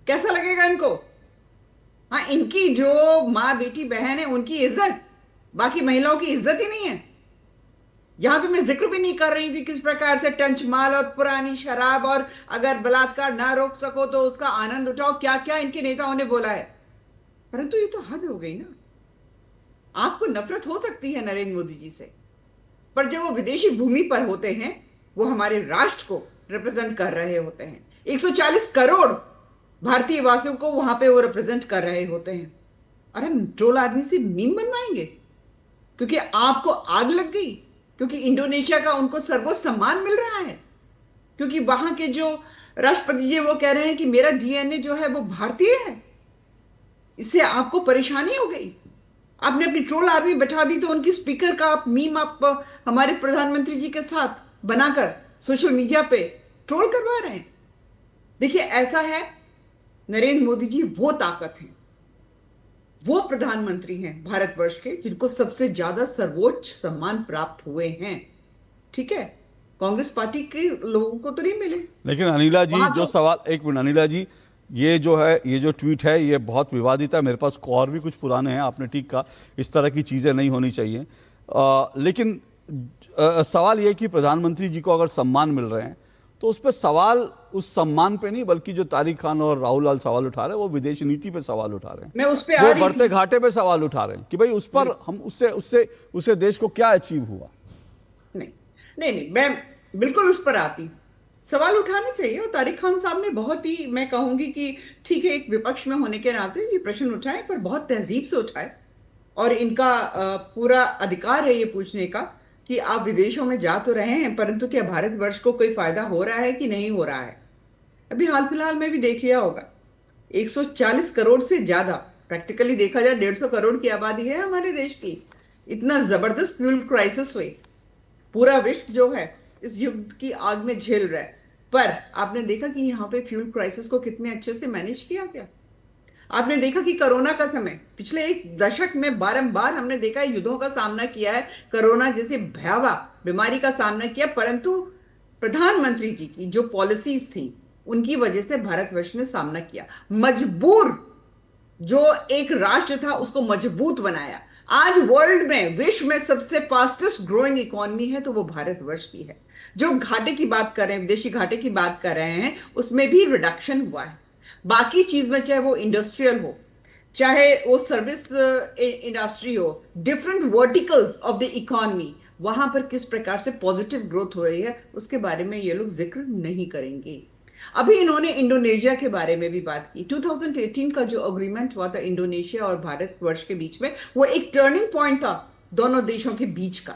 कैसा लगेगा इनको? हाँ, इनकी जो माँ बेटी बहन है उनकी इज्जत, बाकी महिलाओं की इज्जत ही नहीं है। यहां तो मैं जिक्र भी नहीं कर रही कि किस प्रकार से टंचमाल और पुरानी शराब और अगर बलात्कार ना रोक सको तो उसका आनंद उठाओ, क्या क्या इनके नेताओं ने बोला है। परंतु ये तो हद हो गई ना। आपको नफरत हो सकती है नरेंद्र मोदी जी से, पर जब वो विदेशी भूमि पर होते हैं, वो हमारे राष्ट्र को रिप्रेजेंट कर रहे होते हैं। 140 करोड़ भारतीय वासियों को वहां पे वो रिप्रेजेंट कर रहे होते हैं। अरे ट्रोल आदमी से मीम बनवाएंगे क्योंकि आपको आग लग गई, क्योंकि इंडोनेशिया का उनको सर्वोच्च सम्मान मिल रहा है, क्योंकि वहां के जो राष्ट्रपति जी वो कह रहे हैं कि मेरा डीएनए जो है वो भारतीय है। इससे आपको परेशानी हो गई, आपने अपनी ट्रोल आर्मी बैठा दी, तो उनकी स्पीकर का आप मीम आप हमारे प्रधानमंत्री जी के साथ बनाकर सोशल मीडिया पे ट्रोल करवा रहे हैं। देखिए, ऐसा है, नरेंद्र मोदी जी वो ताकत हैं, वो प्रधानमंत्री हैं भारतवर्ष के जिनको सबसे ज्यादा सर्वोच्च सम्मान प्राप्त हुए हैं। ठीक है, कांग्रेस पार्टी के लोगों को तो नहीं मिले। लेकिन अनिला जी जो सवाल, एक मिनट अनिला जी, ये जो ट्वीट है ये बहुत विवादित है। मेरे पास और भी कुछ पुराने हैं, आपने ठीक कहा, इस तरह की चीज़ें नहीं होनी चाहिए। लेकिन सवाल ये कि प्रधानमंत्री जी को अगर सम्मान मिल रहे हैं तो उस पर सवाल उस सम्मान पे नहीं, बल्कि जो तारिक खान और राहुल लाल सवाल उठा रहे हैं वो विदेश नीति पे सवाल उठा रहे हैं। मैं उस पे वो बढ़ते घाटे पे सवाल उठा रहे हैं कि भाई उस पर हम उससे देश को क्या अचीव हुआ। नहीं, मैं बिल्कुल उस पर आती, सवाल उठाने चाहिए। और तारिक खान साहब ने बहुत ही, मैं कहूंगी कि ठीक है, एक विपक्ष में होने के नाते ये प्रश्न उठाए, पर बहुत तहजीब से उठाए, और इनका पूरा अधिकार है ये पूछने का कि आप विदेशों में जा तो रहे हैं, परंतु क्या भारतवर्ष को कोई फायदा हो रहा है कि नहीं हो रहा है। अभी हाल फिलहाल में भी देख लिया होगा, 140 करोड़ से ज्यादा, प्रैक्टिकली देखा जाए 150 करोड़ की आबादी है हमारे देश की। इतना जबरदस्त फ्यूल क्राइसिस हुई, पूरा विश्व जो है इस युद्ध की आग में झेल रहा है, पर आपने देखा कि यहाँ पे फ्यूल क्राइसिस को कितने अच्छे से मैनेज किया गया। आपने देखा कि कोरोना का समय, पिछले एक दशक में बारंबार हमने देखा है युद्धों का सामना किया है, कोरोना जैसे भयावह बीमारी का सामना किया, परंतु प्रधानमंत्री जी की जो पॉलिसीज थी उनकी वजह से भारतवर्ष ने सामना किया। मजबूर जो एक राष्ट्र था उसको मजबूत बनाया। आज वर्ल्ड में, विश्व में सबसे फास्टेस्ट ग्रोइंग इकोनॉमी है तो वो भारतवर्ष की है। जो घाटे की बात कर रहे हैं, विदेशी घाटे की बात कर रहे हैं, उसमें भी रिडक्शन हुआ है। बाकी चीज में, चाहे वो इंडस्ट्रियल हो, चाहे वो सर्विस इंडस्ट्री हो, different verticals of the economy, वहां पर किस प्रकार से पॉजिटिव ग्रोथ हो रही है उसके बारे में ये लोग जिक्र नहीं करेंगे। अभी इन्होंने इंडोनेशिया के बारे में भी बात की। 2018 का जो एग्रीमेंट हुआ था इंडोनेशिया और भारतवर्ष के बीच में, वो एक टर्निंग पॉइंट था दोनों देशों के बीच का।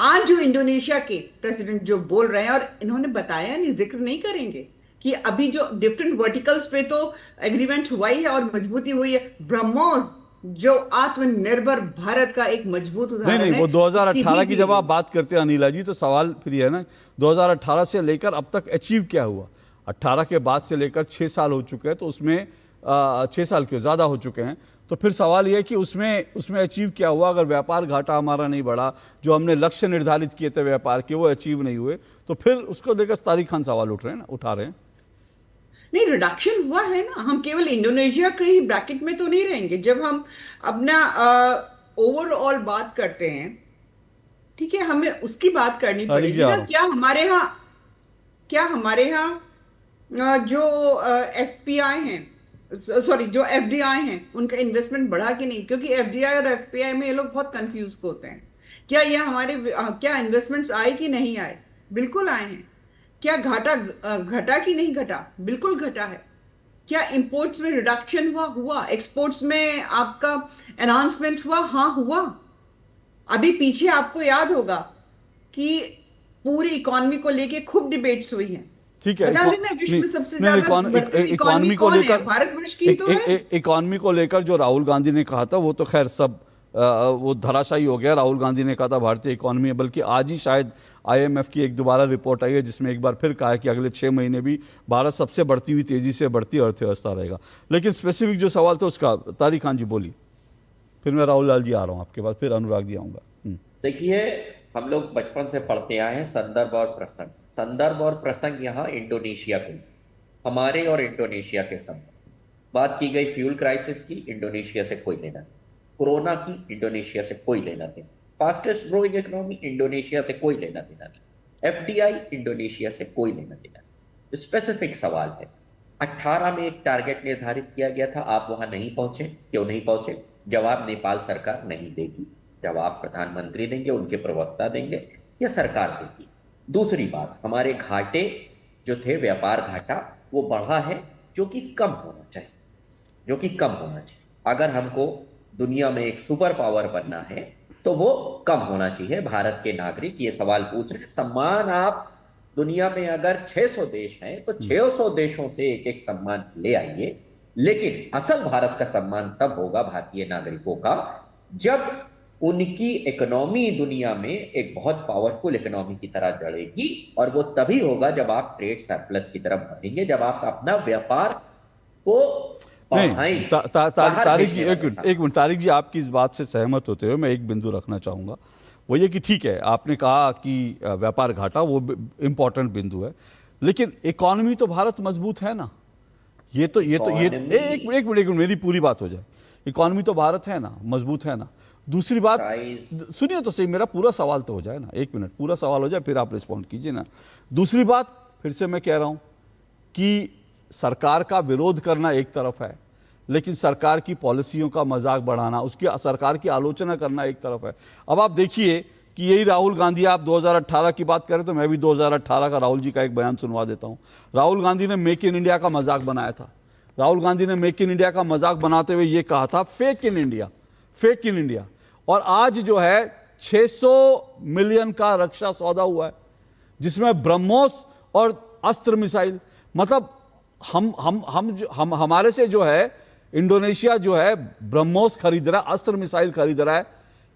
आज जो इंडोनेशिया के प्रेसिडेंट जो बोल रहे हैं, और इन्होंने बताया नहीं, जिक्र नहीं करेंगे कि अभी जो डिफरेंट वर्टिकल्स पे तो एग्रीमेंट हुआ ही है और मजबूती हुई है। ब्रह्मोस जो आत्मनिर्भर भारत का एक मजबूत उदाहरण है। नहीं, वो 2018 की जब आप बात करते हैं अनिला जी, तो सवाल फिर ये है ना, 2018 से लेकर अब तक अचीव क्या हुआ? 18 के बाद से लेकर 6 साल हो चुके हैं, तो उसमें 6 साल क्यों ज़्यादा हो चुके हैं, तो फिर सवाल ये है कि उसमें अचीव क्या हुआ? अगर व्यापार घाटा हमारा नहीं बढ़ा, जो हमने लक्ष्य निर्धारित किए थे व्यापार के वो अचीव नहीं हुए, तो फिर उसको लेकर तारिक खान सवाल उठा रहे हैं। नहीं, रिडक्शन हुआ है ना। हम केवल इंडोनेशिया के ही ब्रैकेट में तो नहीं रहेंगे। जब हम अपना ओवरऑल बात करते हैं, ठीक है, हमें उसकी बात करनी पड़ेगी ना। क्या हमारे यहाँ जो एफपीआई हैं, सॉरी जो एफडीआई हैं, उनका इन्वेस्टमेंट बढ़ा कि नहीं? क्योंकि एफडीआई और एफपीआई में ये लोग बहुत कंफ्यूज होते हैं। क्या ये क्या इन्वेस्टमेंट्स आए कि नहीं आए? बिल्कुल आए हैं। क्या घटा कि नहीं घटा? बिल्कुल घटा है। क्या इंपोर्ट्स में रिडक्शन हुआ? एक्सपोर्ट्स में आपका एनहांसमेंट हुआ? हाँ, हुआ। अभी पीछे आपको याद होगा कि पूरी इकोनॉमी को लेके खूब डिबेट्स हुई हैं। ठीक है, बता देना, विश्व में सबसे ज्यादा इकोनॉमी को लेकर, भारतवर्ष की तो है। इकोनॉमी को लेकर जो राहुल गांधी ने कहा था वो तो खैर सब वो धराशायी हो गया। राहुल गांधी ने कहा था भारतीय इकोनॉमी है, बल्कि आज ही शायद आईएमएफ की एक दोबारा रिपोर्ट आई है जिसमें एक बार फिर कहा है कि अगले 6 महीने भी भारत सबसे बढ़ती हुई तेजी से बढ़ती अर्थव्यवस्था रहेगा। लेकिन स्पेसिफिक जो सवाल था उसका तारिक खान जी बोली, फिर मैं राहुल लाल जी आ रहा हूँ आपके बाद, फिर अनुराग जी आऊंगा। देखिए, हम लोग बचपन से पढ़ते आए हैं संदर्भ और प्रसंग। संदर्भ और प्रसंग यहाँ इंडोनेशिया को, हमारे और इंडोनेशिया के संबंध। बात की गई फ्यूल क्राइसिस की, इंडोनेशिया से कोई लेना नहीं। कोरोना की, इंडोनेशिया से कोई लेना देना। फास्टेस्ट ग्रोइंग इकोनॉमी, इंडोनेशिया से कोई लेना देना नहीं। एफडीआई, इंडोनेशिया से कोई लेना देना नहीं। स्पेसिफिक सवाल है, 18 में एक टारगेट निर्धारित किया गया था, आप वहां नहीं पहुंचे। क्यों नहीं पहुंचे? जवाब नेपाल सरकार नहीं देगी, जवाब प्रधानमंत्री देंगे, उनके प्रवक्ता देंगे, या सरकार देगी। दूसरी बात, हमारे घाटे जो थे, व्यापार घाटा, वो बढ़ा है, जो कि कम होना चाहिए। अगर हमको दुनिया में एक सुपर पावर बनना है तो वो कम होना चाहिए। भारत के नागरिक ये सवाल पूछ रहे हैं, सम्मान आप दुनिया में अगर 600 देश हैं तो 600 देशों से एक एक सम्मान ले आइए, लेकिन असल भारत का सम्मान तब होगा भारतीय नागरिकों का जब उनकी इकोनॉमी दुनिया में एक बहुत पावरफुल इकोनॉमी की तरह जड़ेगी। और वो तभी होगा जब आप ट्रेड सरप्लस की तरफ बढ़ेंगे, जब आप अपना व्यापार को नहीं। तारिक जी, एक मिनट तारिक जी, आपकी इस बात से सहमत होते हुए मैं एक बिंदु रखना चाहूंगा। वो ये कि ठीक है, आपने कहा कि व्यापार घाटा वो इंपॉर्टेंट बिंदु है, लेकिन इकोनॉमी तो भारत मजबूत है ना। एक मिनट मेरी पूरी बात हो जाए। इकोनॉमी तो भारत है ना, मजबूत है ना। दूसरी बात सुनिए तो सही, मेरा पूरा सवाल तो हो जाए ना। 1 मिनट, पूरा सवाल हो जाए फिर आप रिस्पॉन्ड कीजिए ना। दूसरी बात, फिर से मैं कह रहा हूं कि सरकार का विरोध करना एक तरफ है, लेकिन सरकार की पॉलिसियों का मजाक बढ़ाना, उसकी सरकार की आलोचना करना एक तरफ है। अब आप देखिए कि यही राहुल गांधी, आप 2018 की बात करें तो मैं भी 2018 का राहुल जी का एक बयान सुनवा देता हूं। राहुल गांधी ने मेक इन इंडिया का मजाक बनाया था। राहुल गांधी ने मेक इन इंडिया का मजाक बनाते हुए यह कहा था फेक इन इंडिया। और आज जो है 600 मिलियन का रक्षा सौदा हुआ है, जिसमें ब्रह्मोस और अस्त्र मिसाइल, मतलब हम हमारे से जो है इंडोनेशिया जो है ब्रह्मोस खरीद रहा है, अस्त्र मिसाइल खरीद रहा है।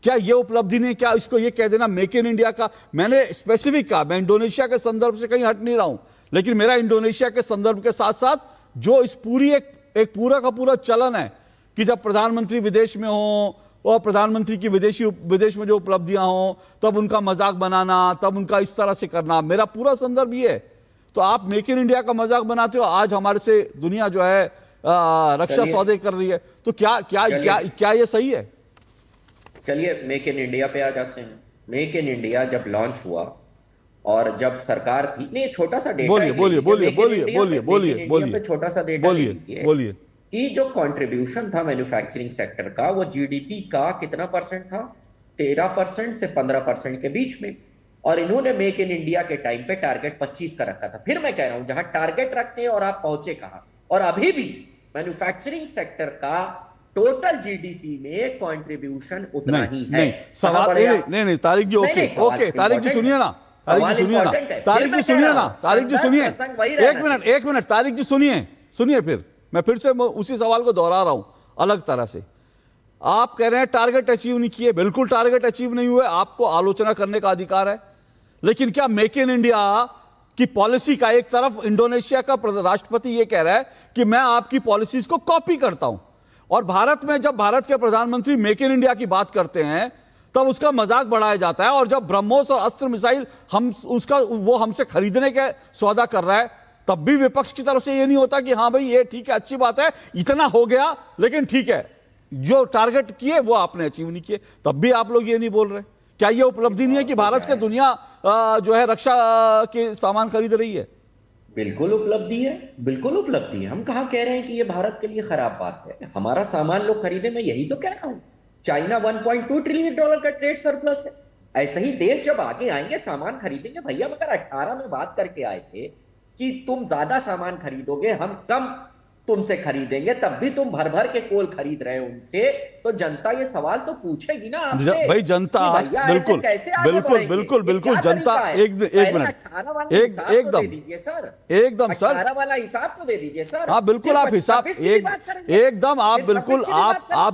क्या ये उपलब्धि नहीं? क्या इसको ये कह देना मेक इन इंडिया का? मैंने स्पेसिफिक कहा, मैं इंडोनेशिया के संदर्भ से कहीं हट नहीं रहा हूं, लेकिन मेरा इंडोनेशिया के संदर्भ के साथ साथ जो इस पूरी एक पूरा का पूरा चलन है कि जब प्रधानमंत्री विदेश में हो और प्रधानमंत्री की विदेश में जो उपलब्धियां हो तब उनका मजाक बनाना, तब उनका इस तरह से करना, मेरा पूरा संदर्भ ये है। तो आप मेक इन इंडिया का मजाक बनाते हो, आज हमारे से दुनिया जो है रक्षा सौदे कर रही है, तो क्या ये सही है? चलिए मेक इन इंडिया पे आ जाते हैं। मेक इन इंडिया जब लॉन्च हुआ और जब सरकार थी, नहीं छोटा सा डेटा बोलिए बोलिए बोलिए बोलिए बोलिए बोलिए बोलिए छोटा सा डेटा बोलिए बोलिए कि जो कंट्रीब्यूशन था मैन्युफैक्चरिंग सेक्टर का वो जीडीपी का कितना परसेंट था, 13% से 15% के बीच में। और इन्होंने मेक इन इंडिया के टाइम पे टारगेट 25 का रखा था। फिर मैं कह रहा हूं जहां टारगेट रखते हैं और आप पहुंचे कहां। और अभी भी मैन्युफैक्चरिंग सेक्टर का टोटल जीडीपी में कंट्रीब्यूशन उतना ही है। नहीं सवाल नहीं तारिक जी, ओके ओके तारिक जी सुनिए ना, तारिक जी सुनिए ना, तारिक जी सुनिए ना, तारिक जी सुनिए, एक मिनट तारिक जी सुनिए, फिर मैं फिर से उसी सवाल को दोहरा रहा हूं अलग तरह से। आप कह रहे हैं टारगेट अचीव नहीं किए, बिल्कुल टारगेट अचीव नहीं हुए, आपको आलोचना करने का अधिकार है। लेकिन क्या मेक इन इंडिया की पॉलिसी का एक तरफ इंडोनेशिया का राष्ट्रपति यह कह रहा है कि मैं आपकी पॉलिसीज को कॉपी करता हूं, और भारत में जब भारत के प्रधानमंत्री मेक इन इंडिया की बात करते हैं तब उसका मजाक बढ़ाया जाता है, और जब ब्रह्मोस और अस्त्र मिसाइल वो हमसे खरीदने के सौदा कर रहा है तब भी विपक्ष की तरफ से ये नहीं होता कि हाँ भाई ये ठीक है, अच्छी बात है, इतना हो गया, लेकिन ठीक है जो टारगेट किए वो आपने अचीव नहीं किए, तब भी आप लोग ये नहीं बोल रहे। क्या ये उपलब्धि नहीं है कि भारत से दुनिया जो है रक्षा के सामान खरीद रही है? बिल्कुल उपलब्धि है, बिल्कुल उपलब्धि है। हम कहाँ कह रहे हैं कि ये भारत के लिए खराब बात है, हमारा सामान लोग खरीदे, मैं यही तो कह रहा हूं। चाइना $1.2 ट्रिलियन का ट्रेड सरप्लस है। ऐसे ही देश जब आगे आएंगे सामान खरीदेंगे। भैया मगर 18 में बात करके आए थे कि तुम ज्यादा सामान खरीदोगे, हम कम तुमसे खरीदेंगे, तब भी तुम भर भर के कोल खरीद रहे हो उनसे, तो जनता ये सवाल तो पूछेगी ना आपसे। भाई जनता बिल्कुल बिल्कुल बिल्कुल बिल्कुल जनता एक मिनट एकदम सर 18 वाला हिसाब तो दे दीजिए सर। हाँ बिल्कुल आप हिसाब एकदम आप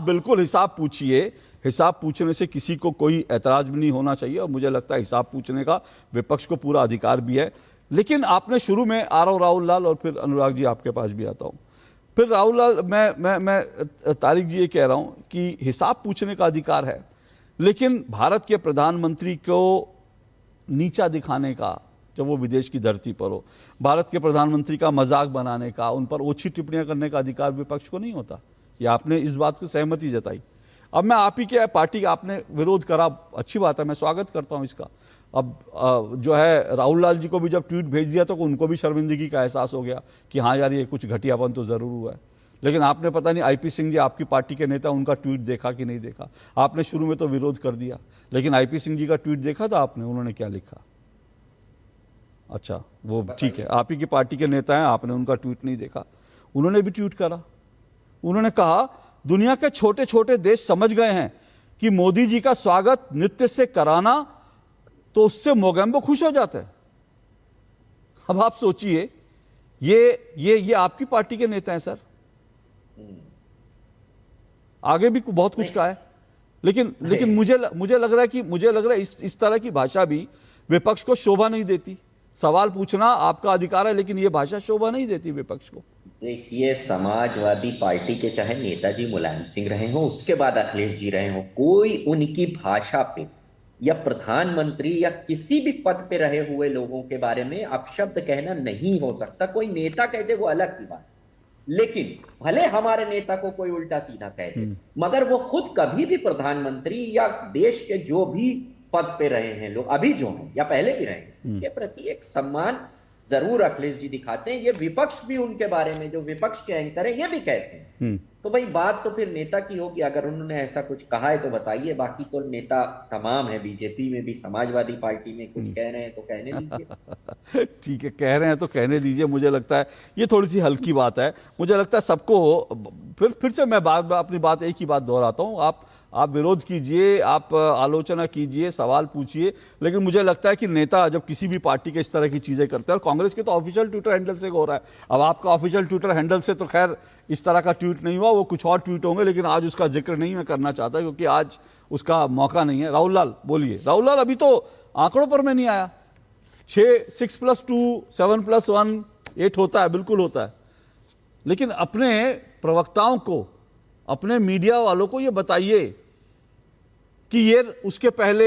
बिल्कुल हिसाब पूछिए। हिसाब पूछने से किसी को कोई ऐतराज भी नहीं होना चाहिए, और मुझे लगता है हिसाब पूछने का विपक्ष को पूरा अधिकार भी है। लेकिन आपने शुरू में आ रहा हूं राहुल लाल, और फिर अनुराग जी आपके पास भी आता हूं। फिर राहुल लाल, मैं तारिक जी ये कह रहा हूं कि हिसाब पूछने का अधिकार है, लेकिन भारत के प्रधानमंत्री को नीचा दिखाने का, जब वो विदेश की धरती पर हो, भारत के प्रधानमंत्री का मजाक बनाने का, उन पर ओछी टिप्पणियां करने का अधिकार विपक्ष को नहीं होता। ये आपने इस बात को सहमति जताई। अब मैं आप ही के पार्टी का आपने विरोध करा, अच्छी बात है, मैं स्वागत करता हूं इसका। अब जो है राहुल लाल जी को भी जब ट्वीट भेज दिया तो उनको भी शर्मिंदगी का एहसास हो गया कि हाँ यार ये कुछ घटियापन तो जरूर हुआ है। लेकिन आपने पता नहीं आईपी सिंह जी आपकी पार्टी के नेता, उनका ट्वीट देखा कि नहीं देखा। आपने शुरू में तो विरोध कर दिया, लेकिन आईपी सिंह जी का ट्वीट देखा था आपने, उन्होंने क्या लिखा? अच्छा वो ठीक है, आप ही की पार्टी के नेता हैं, आपने उनका ट्वीट नहीं देखा। उन्होंने भी ट्वीट करा, उन्होंने कहा दुनिया के छोटे छोटे देश समझ गए हैं कि मोदी जी का स्वागत नृत्य से कराना तो उससे मोगेम्बो खुश हो जाता है। अब आप सोचिए, ये आपकी पार्टी के नेता हैं सर, आगे भी बहुत कुछ कहा है, लेकिन मुझे लग रहा है इस तरह की भाषा भी विपक्ष को शोभा नहीं देती। सवाल पूछना आपका अधिकार है, लेकिन यह भाषा शोभा नहीं देती विपक्ष को। देखिए, समाजवादी पार्टी के चाहे नेताजी मुलायम सिंह रहे हो, उसके बाद अखिलेश जी रहे हो, कोई उनकी भाषा पे या प्रधानमंत्री या किसी भी पद पे रहे हुए लोगों के बारे में अपशब्द कहना नहीं हो सकता। कोई नेता कह दे वो अलग की बात, लेकिन भले हमारे नेता को कोई उल्टा सीधा कह दे, मगर वो खुद कभी भी प्रधानमंत्री या देश के जो भी पद पे रहे हैं लोग, अभी जो हैं या पहले भी रहे हैं, के प्रति एक सम्मान जरूर अखिलेश जी दिखाते हैं। ये विपक्ष भी उनके बारे में, जो विपक्ष के एंकर हैं, ये भी कहते हैं। तो भाई बात तो फिर नेता की होगी, अगर उन्होंने ऐसा कुछ कहा है तो बताइए। बाकी तो नेता तमाम है, बीजेपी में भी, समाजवादी पार्टी में कुछ कह रहे हैं तो कहने दीजिए। ठीक है, कह रहे हैं तो कहने दीजिए। मुझे लगता है ये थोड़ी सी हल्की बात है। मुझे लगता है सबको फिर से मैं अपनी बात एक ही बात दोहराता हूँ, आप विरोध कीजिए, आप आलोचना कीजिए, सवाल पूछिए, लेकिन मुझे लगता है कि नेता जब किसी भी पार्टी के इस तरह की चीज़ें करते हैं, और कांग्रेस के तो ऑफिशियल ट्विटर हैंडल से हो रहा है, अब आपका ऑफिशियल ट्विटर हैंडल से तो खैर इस तरह का ट्वीट नहीं हुआ, वो कुछ और ट्वीट होंगे, लेकिन आज उसका जिक्र नहीं मैं करना चाहता क्योंकि आज उसका मौका नहीं है। राहुल लाल बोलिए। राहुल लाल अभी तो आंकड़ों पर में नहीं आया। 6+2 7+1 8 होता है, बिल्कुल होता है, लेकिन अपने प्रवक्ताओं को, अपने मीडिया वालों को ये बताइए कि ये उसके पहले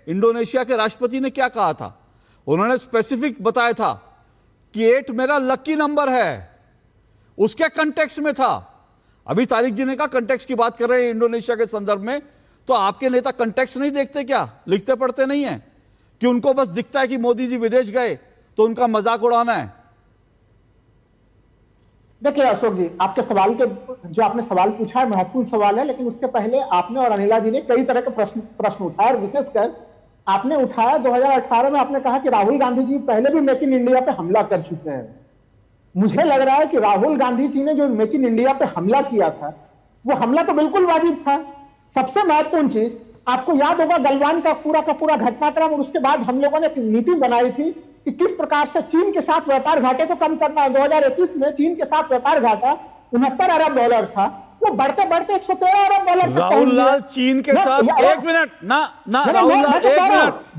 इंडोनेशिया के राष्ट्रपति ने क्या कहा था। उन्होंने स्पेसिफिक बताया था कि 8 मेरा लकी नंबर है, उसके कंटेक्स्ट में था। अभी तारिक जी ने कहा कंटेक्स्ट की बात कर रहे हैं इंडोनेशिया के संदर्भ में, तो आपके नेता कंटेक्स्ट नहीं देखते क्या, लिखते पढ़ते नहीं है कि उनको बस दिखता है कि मोदी जी विदेश गए तो उनका मजाक उड़ाना है? देखिए अशोक जी, आपके सवाल के जो आपने सवाल पूछा है महत्वपूर्ण सवाल है, लेकिन उसके पहले आपने और अनिला जी ने कई तरह के प्रश्न उठाए, और विशेषकर आपने उठाया 2018 में आपने कहा कि राहुल गांधी जी पहले भी मेक इन इंडिया पे हमला कर चुके हैं। मुझे लग रहा है कि राहुल गांधी जी ने जो मेक इन इंडिया पे हमला किया था, वो हमला तो बिल्कुल वाजिब था। सबसे महत्वपूर्ण चीज, आपको याद होगा गलवान का पूरा घटनाक्रम, और उसके बाद हम लोगों ने एक नीति बनाई थी कि किस प्रकार से चीन के साथ व्यापार घाटे को कम करना है। 2021 में चीन के साथ व्यापार घाटा 69 अरब डॉलर था, वो बढ़ते बढ़ते 113 अरब डॉलर। राहुल लाल चीन के साथ, एक मिनट ना राहुल लाल,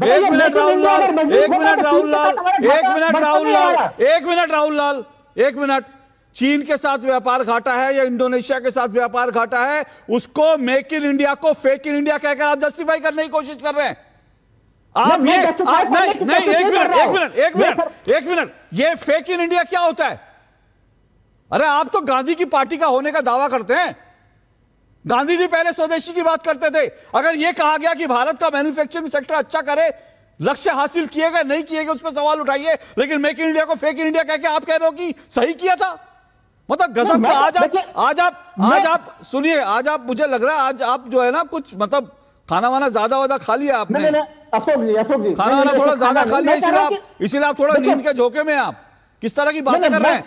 एक मिनट राहुल लाल, एक मिनट, चीन के साथ व्यापार घाटा है या इंडोनेशिया के साथ व्यापार घाटा है, उसको मेक इन इंडिया को फेक इन इंडिया कहकर आप जस्टिफाई करने की कोशिश कर रहे हैं। आप ये नहीं, एक मिनट, ये फेक इन इंडिया क्या होता है? अरे आप तो गांधी की पार्टी का होने का दावा करते हैं। गांधी जी पहले स्वदेशी की बात करते थे। अगर यह कहा गया कि भारत का मैन्युफैक्चरिंग सेक्टर अच्छा करे, लक्ष्य हासिल किए गए नहीं किए गए उस पर सवाल उठाइए, लेकिन मेक इन इंडिया को फेक इन इंडिया कह के आप कह रहे हो कि सही किया था। मतलब गजब का। आज आप सुनिए, आज आप, मुझे लग रहा है आज आप जो है ना कुछ मतलब खाना वाना ज्यादा वादा खा लिया आपने। अशोक जी खाना वाना थोड़ा ज्यादा खा लिया, इसीलिए आप थोड़ा नींद के झोंके में। आप किस तरह की बातें कर रहे हैं?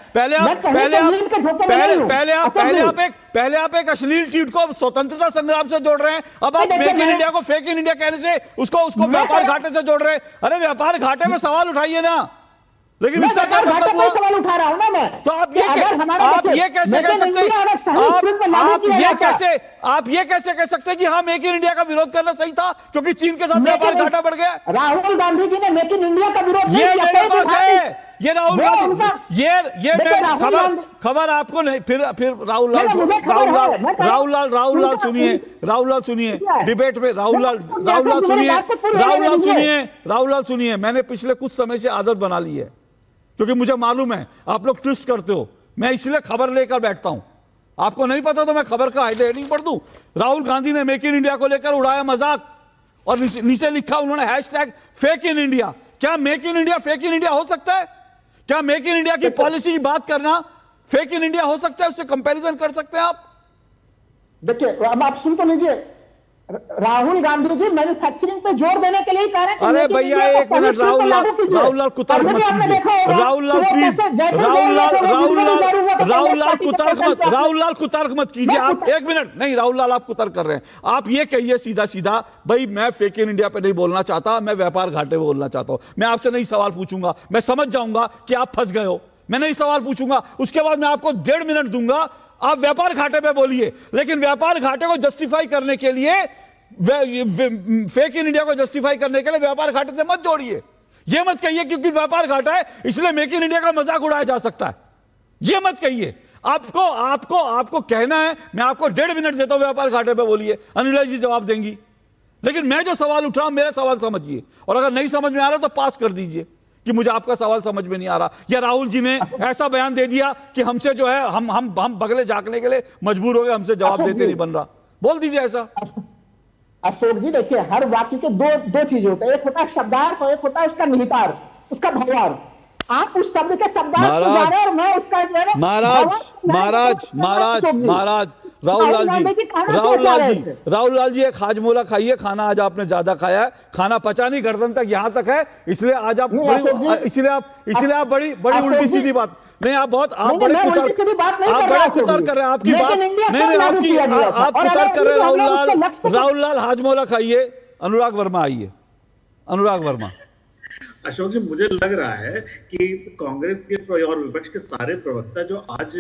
पहले आप एक अश्लील ट्वीट को स्वतंत्रता संग्राम से जोड़ रहे हैं, अब आप मेक इन इंडिया को फेक इन इंडिया कहने से उसको व्यापार घाटे से जोड़ रहे हैं। अरे व्यापार घाटे में सवाल उठाइए ना, लेकिन उसका क्या मतलब हुआ? सवाल उठा रहा हूं ना मैं। तो आप ये कैसे कह सकते हैं, आप ये कैसे कह सकते हैं कि हाँ मेक इन इंडिया का विरोध करना सही था क्योंकि चीन के साथ व्यापार घाटा बढ़ गया? राहुल गांधी जी ने मेक इन इंडिया का विरोध ये मेरे पास है, ये राहुल गांधी, ये मैं खबर आपको नहीं, फिर राहुल लाल सुनिए डिबेट में, राहुल लाल सुनिए, मैंने पिछले कुछ समय से आदत बना ली है क्योंकि मुझे मालूम है आप लोग ट्विस्ट करते हो, मैं इसलिए खबर लेकर बैठता हूं। आपको नहीं पता तो मैं खबर का हेडिंग पढ़ दूं। राहुल गांधी ने मेक इन इंडिया को लेकर उड़ाया मजाक और नीचे लिखा उन्होंने हैशटैग फेक इन इंडिया। क्या make in India fake in India हो सकता है? क्या मेक इन इंडिया की पॉलिसी की बात करना फेक इन इंडिया हो सकता है? उससे कंपैरिजन कर सकते हैं आप? देखिए, अब आप सुन तो लीजिए, राहुल गांधी जी मैन्युफैक्चरिंग पे जोर देने के लिए कह रहे हैं। अरे भैया एक मिनट, राहुल लाल कुतर्क मत कीजिए, राहुल लाल प्लीज, राहुल लाल कुतर्क मत कीजिए आप। एक मिनट नहीं, राहुल लाल आप कुतर्क कर रहे हैं। आप ये कहिए सीधा सीधा, भाई मैं फेक इन इंडिया पे नहीं बोलना चाहता, मैं व्यापार घाटे में बोलना चाहता हूं। मैं आपसे नहीं सवाल पूछूंगा, मैं समझ जाऊंगा कि आप फंस गए हो, मैं नहीं सवाल पूछूंगा। उसके बाद मैं आपको 1.5 मिनट दूंगा, आप व्यापार घाटे पे बोलिए, लेकिन व्यापार घाटे को जस्टिफाई करने के लिए, फेक इन इंडिया को जस्टिफाई करने के लिए व्यापार घाटे से मत जोड़िए। यह मत कहिए क्योंकि व्यापार घाटा है इसलिए मेक इन इंडिया का मजाक उड़ाया जा सकता है, यह मत कहिए। आपको कहना है, मैं आपको 1.5 मिनट देता हूं, व्यापार घाटे पे बोलिए, अनिला जी जवाब देंगी। लेकिन मैं जो सवाल उठ रहा हूं, मेरा सवाल समझिए, और अगर नहीं समझ में आ रहा तो पास कर दीजिए कि मुझे आपका सवाल समझ में नहीं आ रहा, या राहुल जी ने ऐसा बयान दे दिया कि हमसे जो है हम बगले झांकने के लिए मजबूर हो गए, हमसे जवाब देते नहीं बन रहा। बोल दीजिए ऐसा। अशोक जी देखिए, हर वाक्य के दो चीज होते हैं, एक होता है शब्दार्थ और एक होता है उसका निहितार्थ, उसका भावार्थ। आप उस शब्द के शब्दार्थ को जा रहे हैं और मैं उसका महाराज राहुल लाल जी एक हाजमोला खाइए, खाना आज आपने ज्यादा खाया है, खाना पचा नहीं, गर्दन तक यहां तक है, इसलिए आज आप इसलिए आप बड़ी उल्टी सीधी बात नहीं, आप बड़े कुतर्क कर रहे हैं। आपकी बात नहीं, आप कुतर्क कर रहे हैं। राहुल लाल हाजमोला खाइए। अनुराग वर्मा आइए, अनुराग वर्मा। अशोक जी, मुझे लग रहा है कि कांग्रेस के और विपक्ष के सारे प्रवक्ता जो आज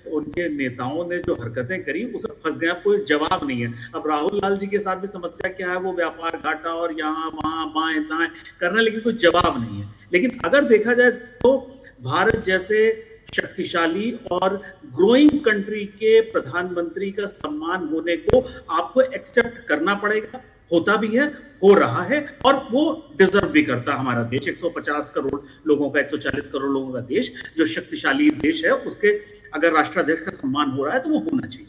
उनके नेताओं ने जो हरकतें करी उसमें फंस गए, कोई जवाब नहीं है। अब राहुल लाल जी के साथ भी समस्या क्या है, वो व्यापार घाटा और यहाँ वहाँ बाएं दाएं करना, लेकिन कोई जवाब नहीं है। लेकिन अगर देखा जाए तो भारत जैसे शक्तिशाली और ग्रोइंग कंट्री के प्रधानमंत्री का सम्मान होने को आपको एक्सेप्ट करना पड़ेगा। होता भी है, हो रहा है, और वो डिजर्व भी करता हमारा देश। 150 करोड़ लोगों का, 140 करोड़ लोगों का देश, जो शक्तिशाली देश है, उसके अगर राष्ट्राध्यक्ष का सम्मान हो रहा है तो वो होना चाहिए।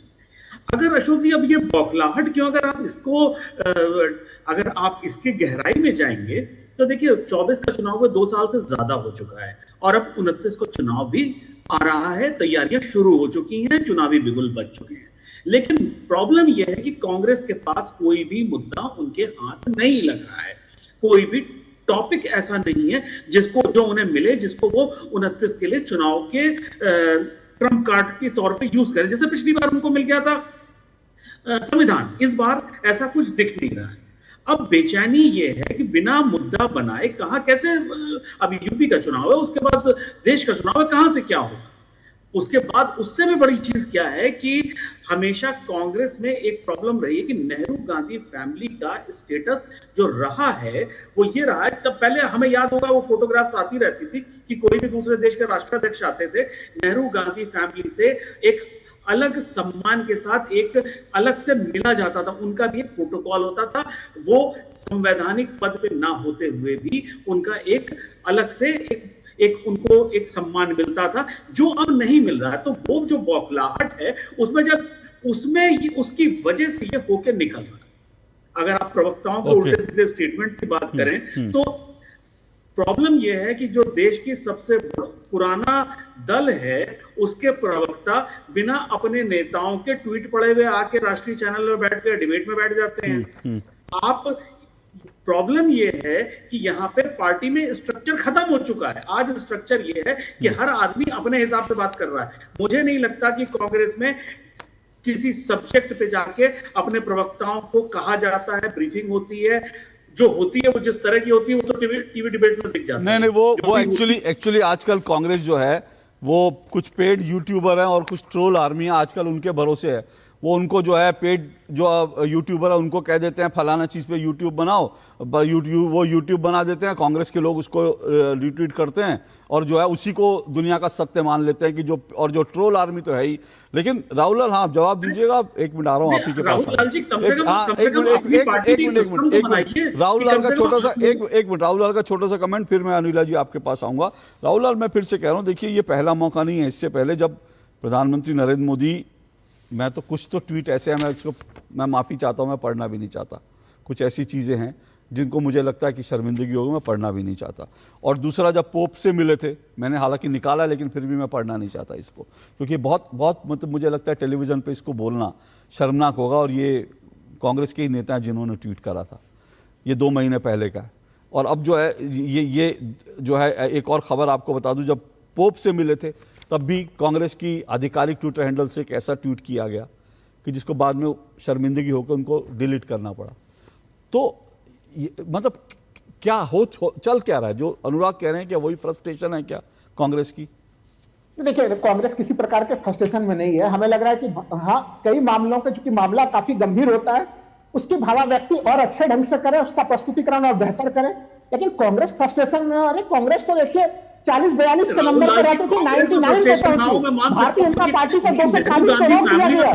अगर अशोक जी अब ये बौखलाहट क्यों, अगर आप इसको अगर आप इसके गहराई में जाएंगे तो देखिए 24 का चुनाव 2 साल से ज्यादा हो चुका है और अब 29 को चुनाव भी आ रहा है, तैयारियां शुरू हो चुकी हैं, चुनावी बिगुल बज चुके हैं। लेकिन प्रॉब्लम यह है कि कांग्रेस के पास कोई भी मुद्दा उनके हाथ नहीं लग रहा है, कोई भी टॉपिक ऐसा नहीं है जिसको जो उन्हें मिले, जिसको वो 29 के लिए चुनाव के ट्रम्प कार्ड के तौर पे यूज करें। जैसे पिछली बार उनको मिल गया था संविधान, इस बार ऐसा कुछ दिख नहीं रहा है। अब बेचैनी ये है कि बिना मुद्दा बनाए कहां कैसे, अभी यूपी का चुनाव है, उसके बाद देश का चुनाव है, कहां से क्या होगा। उसके बाद उससे भी बड़ी चीज क्या है कि हमेशा कांग्रेस में एक प्रॉब्लम रही है कि नेहरू गांधी फैमिली का स्टेटस जो रहा है वो ये रहा है। तब पहले हमें याद होगा वो फोटोग्राफ्स आती रहती थी कि कोई भी दूसरे देश के राष्ट्राध्यक्ष आते थे, नेहरू गांधी फैमिली से एक अलग सम्मान के साथ एक अलग से मिला जाता था, उनका भी एक प्रोटोकॉल होता था, वो संवैधानिक पद पे ना होते हुए भी उनका एक अलग से एक उनको एक सम्मान मिलता था, जो अब नहीं मिल रहा है। तो वो जो बौखलाहट है उसमें उसकी वजह से ये होके निकल रहा है। अगर आप प्रवक्ताओं के उल्टे सीधे स्टेटमेंट्स की बात करें तो प्रॉब्लम यह है कि जो देश की सबसे पुराना दल है उसके प्रवक्ता बिना अपने नेताओं के ट्वीट पढ़े हुए आके राष्ट्रीय चैनल में बैठ कर डिबेट में बैठ जाते हैं। आप प्रॉब्लम यह है कि यहाँ पे पार्टी में स्ट्रक्चर खत्म हो चुका है। आज स्ट्रक्चर यह है कि हर आदमी अपने हिसाब से बात कर रहा है। मुझे नहीं लगता कि कांग्रेस में किसी सब्जेक्ट पे जाके अपने प्रवक्ताओं को कहा जाता है, ब्रीफिंग होती है, जो होती है वो जिस तरह की होती है वो तो टीवी डिबेट्स में दिख जाता है। नहीं, वो एक्चुअली आजकल कांग्रेस जो है वो कुछ पेड यूट्यूबर हैं और कुछ ट्रोल आर्मी है आजकल उनके भरोसे है। वो उनको जो है पेड जो यूट्यूबर है उनको कह देते हैं फलाना चीज़ पे यूट्यूब बनाओ, वो यूट्यूब बना देते हैं, कांग्रेस के लोग उसको रिट्वीट करते हैं और जो है उसी को दुनिया का सत्य मान लेते हैं कि जो ट्रोल आर्मी तो है ही। लेकिन राहुल लाल, हाँ जवाब दीजिएगा, 1 मिनट आ रहा हूँ आप ही के पास। राहुल लाल का छोटा सा एक मिनट राहुल लाल का छोटा सा कमेंट, फिर मैं अनिला जी आपके पास आऊंगा। राहुल लाल, मैं फिर से कह रहा हूँ, देखिए ये पहला मौका नहीं है। इससे पहले जब प्रधानमंत्री नरेंद्र मोदी, मैं तो कुछ तो ट्वीट ऐसे हैं, मैं माफ़ी चाहता हूँ, मैं पढ़ना भी नहीं चाहता। कुछ ऐसी चीज़ें हैं जिनको मुझे लगता है कि शर्मिंदगी होगी, मैं पढ़ना भी नहीं चाहता। और दूसरा, जब पोप से मिले थे, मैंने हालांकि निकाला लेकिन फिर भी मैं पढ़ना नहीं चाहता इसको, क्योंकि बहुत मतलब मुझे लगता है टेलीविज़न पे इसको बोलना शर्मनाक होगा। और ये कांग्रेस के ही नेता हैं जिन्होंने ट्वीट करा था, ये 2 महीने पहले का है। और अब जो है ये जो है एक और ख़बर आपको बता दूँ, जब पोप से मिले थे तब भी कांग्रेस की आधिकारिक ट्विटर हैंडल से एक ऐसा ट्वीट किया गया कि जिसको बाद में शर्मिंदगी होकर उनको डिलीट करना पड़ा। तो मतलब क्या चल क्या रहा है? जो अनुराग कह रहे हैं, क्या वही फ्रस्ट्रेशन है क्या कांग्रेस की? देखिए, कांग्रेस किसी प्रकार के फ्रस्ट्रेशन में नहीं है। हमें लग रहा है कि हाँ, कई मामलों के, चूंकि मामला काफी गंभीर होता है, उसकी भावाव्यक्ति और अच्छे ढंग से करे, उसका प्रस्तुतिकरण और बेहतर करे। लेकिन कांग्रेस फ्रस्ट्रेशन में, अरे कांग्रेस तो देखिए 40-42 के नंबर पर रहती थी, 99 पे पहुंची। भारतीय जनता पार्टी को 240 करोड़ दिया गया।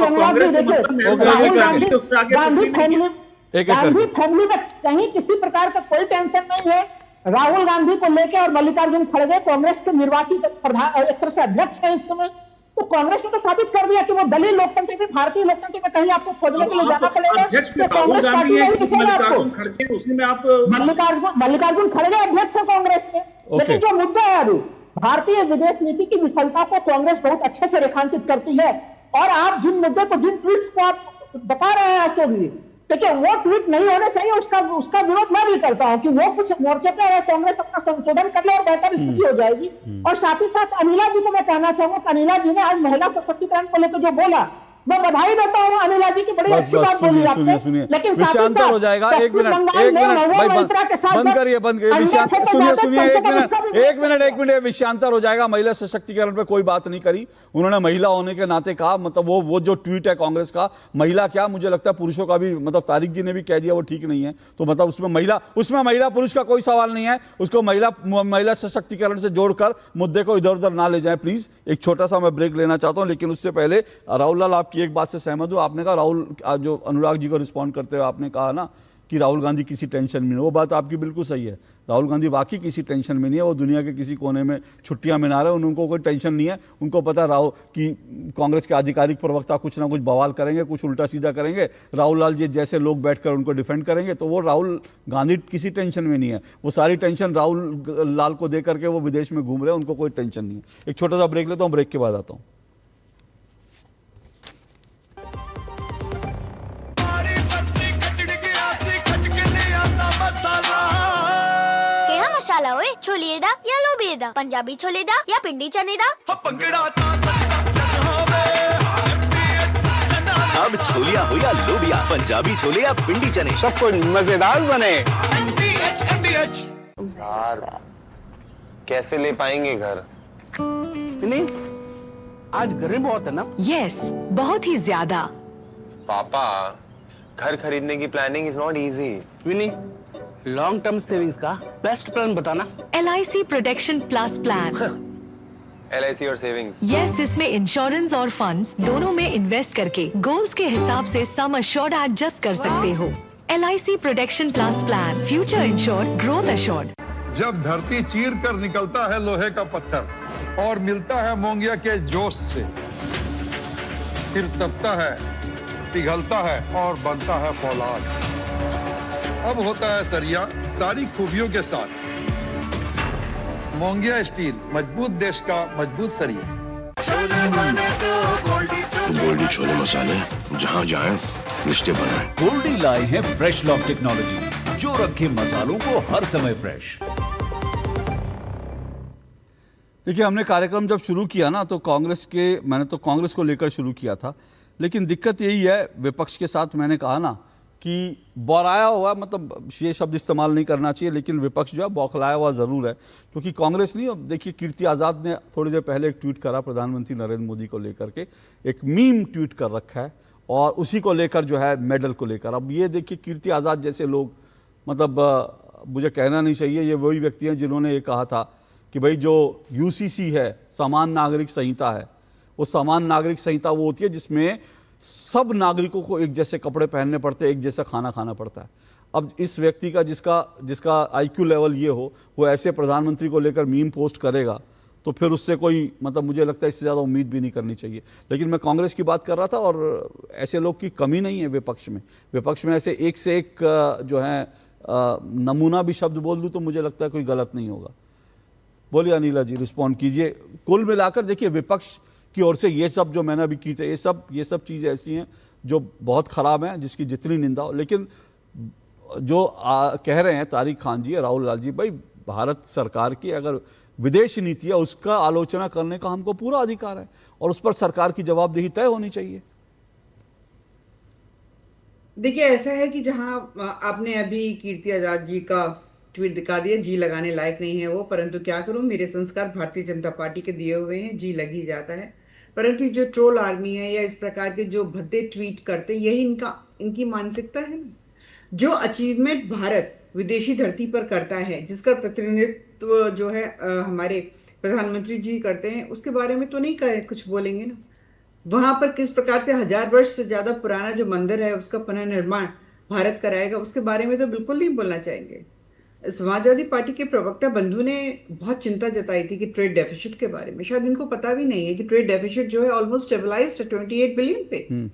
अनुराग जी देखिए, गांधी फैमिली में कहीं किसी प्रकार का कोई टेंशन नहीं है। राहुल गांधी को लेकर और मल्लिकार्जुन खड़गे कांग्रेस के निर्वाचित प्रधान, एक तरह से अध्यक्ष है इस समय। तो कांग्रेस ने तो साबित कर दिया कि वो दलीय लोकतंत्र में, भारतीय लोकतंत्र में कहीं आपको खोजने के लिए जाना पड़ेगा। तो कांग्रेस पार्टी नहीं दिखेगा आपको। मल्लिकार्जुन खड़गे अध्यक्ष है कांग्रेस के। लेकिन जो मुद्दा है अभी, भारतीय विदेश नीति की विफलता को कांग्रेस बहुत अच्छे से रेखांकित करती है। और आप जिन मुद्दे को, जिन ट्वीट्स को आप बता रहे हैं अशोक जी, देखिए वो ट्वीट नहीं होने चाहिए, उसका विरोध मैं भी करता हूं कि वो कुछ मोर्चे पे अगर कांग्रेस अपना संशोधन कर ले और बेहतर स्थिति हो जाएगी। और साथ ही साथ अनिला जी को मैं कहना चाहूंगा, अनिला जी ने आज महिला सशक्तिकरण को लेकर जो बोला, मैं बधाई देता हूँ अनिला जी की, बड़ी अच्छी बात बोली आपने। सुनिए, विषयांतर हो जाएगा। एक मिनट बंद करिए। एक मिनट, विषयांतर हो जाएगा। महिला सशक्तिकरण पे कोई बात नहीं करी उन्होंने, महिला होने के नाते कहा। मतलब वो जो ट्वीट है कांग्रेस का, महिला क्या, मुझे लगता है पुरुषों का भी, मतलब तारिक जी ने भी कह दिया वो ठीक नहीं है। तो मतलब उसमें महिला पुरुष का कोई सवाल नहीं है। उसको महिला सशक्तिकरण से जोड़कर मुद्दे को इधर उधर ना ले जाए प्लीज। एक छोटा सा मैं ब्रेक लेना चाहता हूं, लेकिन उससे पहले राहुल लाल, आपकी एक बात से सहमत हूं। आपने कहा, राहुल जो अनुराग जी को रिस्पॉन्ड करते हुए आपने कहा ना कि राहुल गांधी किसी टेंशन में नहीं। वो बात आपकी बिल्कुल सही है, राहुल गांधी वाकई किसी टेंशन में नहीं है। वो दुनिया के किसी कोने में छुट्टियां मना रहे हैं, उनको कोई टेंशन नहीं है। उनको पता है राहुल कि कांग्रेस के आधिकारिक प्रवक्ता कुछ ना कुछ बवाल करेंगे, कुछ उल्टा सीधा करेंगे, राहुल लाल जी जैसे लोग बैठकर उनको डिफेंड करेंगे। तो वो राहुल गांधी किसी टेंशन में नहीं है। वो सारी टेंशन राहुल लाल को दे करके वो विदेश में घूम रहे हैं, उनको कोई टेंशन नहीं है। एक छोटा सा ब्रेक लेता हूँ, ब्रेक के बाद आता हूँ। मसाला ओए, छोले दा या लोबे दा, पंजाबी छोले दा या पिंडी चने दा। अब छोलिया हो या लोबिया, पंजाबी छोले या पिंडी चने, सब कुछ मजेदार बने। यार कैसे ले पाएंगे घर? नहीं, आज गर्मी बहुत है ना? यस, बहुत ही ज्यादा। पापा, घर खरीदने की planning is not easy. Vinny, long term savings का बेस्ट प्लान बताना। LIC protection plus plan. LIC और सेविंग्स। यस, इसमें इंश्योरेंस और फंड्स दोनों में इन्वेस्ट करके गोल्स के हिसाब से सम अश्योर्ड एडजस्ट कर सकते हो। LIC protection plus plan, future insured, growth assured. जब धरती चीर कर निकलता है लोहे का पत्थर और मिलता है मोंगिया के जोश से, फिर तपता है, पिघलता है और बनता है फौलाद। अब होता है सरिया सारी खूबियों के साथ। मोंगिया स्टील, मजबूत देश का मजबूत सरिया। गोल्डी छोले मसाले, जहाँ जाए रिश्ते बनाए। गोल्डी लाए हैं फ्रेश लॉक टेक्नोलॉजी, जो रखे मसालों को हर समय फ्रेश। देखिए, हमने कार्यक्रम जब शुरू किया ना, तो मैंने तो कांग्रेस को लेकर शुरू किया था, लेकिन दिक्कत यही है विपक्ष के साथ। मैंने कहा ना कि बौराया हुआ, मतलब ये शब्द इस्तेमाल नहीं करना चाहिए, लेकिन विपक्ष जो है बौखलाया हुआ ज़रूर है, क्योंकि कांग्रेस नहीं। अब देखिए, कीर्ति आज़ाद ने थोड़ी देर पहले एक ट्वीट करा प्रधानमंत्री नरेंद्र मोदी को लेकर के, एक मीम ट्वीट कर रखा है, और उसी को लेकर जो है मेडल को लेकर। अब ये देखिए, कीर्ति आज़ाद जैसे लोग, मतलब मुझे कहना नहीं चाहिए, ये वही व्यक्ति हैं जिन्होंने ये कहा था कि भाई जो UCC है, समान नागरिक संहिता है, वो समान नागरिक संहिता वो होती है जिसमें सब नागरिकों को एक जैसे कपड़े पहनने पड़ते हैं, एक जैसा खाना खाना पड़ता है। अब इस व्यक्ति का जिसका IQ लेवल ये हो, वो ऐसे प्रधानमंत्री को लेकर मीम पोस्ट करेगा, तो फिर उससे कोई, मतलब मुझे लगता है इससे ज़्यादा उम्मीद भी नहीं करनी चाहिए। लेकिन मैं कांग्रेस की बात कर रहा था, और ऐसे लोग की कमी नहीं है विपक्ष में। विपक्ष में ऐसे एक से एक जो है नमूना भी शब्द बोल दूँ तो मुझे लगता है कोई गलत नहीं होगा। बोलिए अनिला जी, रिस्पॉन्ड कीजिए। कुल मिलाकर देखिए, विपक्ष की ओर से ये सब जो मैंने अभी की थे, ये सब चीज़ें ऐसी हैं जो बहुत ख़राब हैं, जिसकी जितनी निंदा हो। लेकिन जो कह रहे हैं तारिक खान जी, राहुल लाल जी, भाई भारत सरकार की अगर विदेश नीति है, उसका आलोचना करने का हमको पूरा अधिकार है, और उस पर सरकार की जवाबदेही तय होनी चाहिए। देखिए, ऐसा है कि जहां आपने अभी कीर्ति आजाद जी का ट्वीट दिखा दिया, जी लगाने लायक नहीं है वो, परंतु क्या करूं, मेरे संस्कार भारतीय जनता पार्टी के दिए हुए हैं, जी लग ही जाता है। परंतु जो ट्रोल आर्मी है या इस प्रकार के जो भद्दे ट्वीट करते, यही इनकी मानसिकता है ना। जो अचीवमेंट भारत विदेशी धरती पर करता है, जिसका प्रतिनिधित्व जो है हमारे प्रधानमंत्री जी करते हैं, उसके बारे में तो नहीं कुछ बोलेंगे ना। वहां पर किस प्रकार से 1000 वर्ष से ज्यादा पुराना जो मंदिर है, उसका पुनर्निर्माण भारत कराएगा, उसके बारे में तो बिल्कुल नहीं बोलना चाहिए। समाजवादी पार्टी के प्रवक्ता बंधु ने बहुत चिंता जताई थी कि ट्रेड डेफिसिट के बारे में। शायद इनको पता भी नहीं है कि ट्रेड डेफिसिट जो है ऑलमोस्ट स्टेबलाइज्ड है 28 बिलियन पे।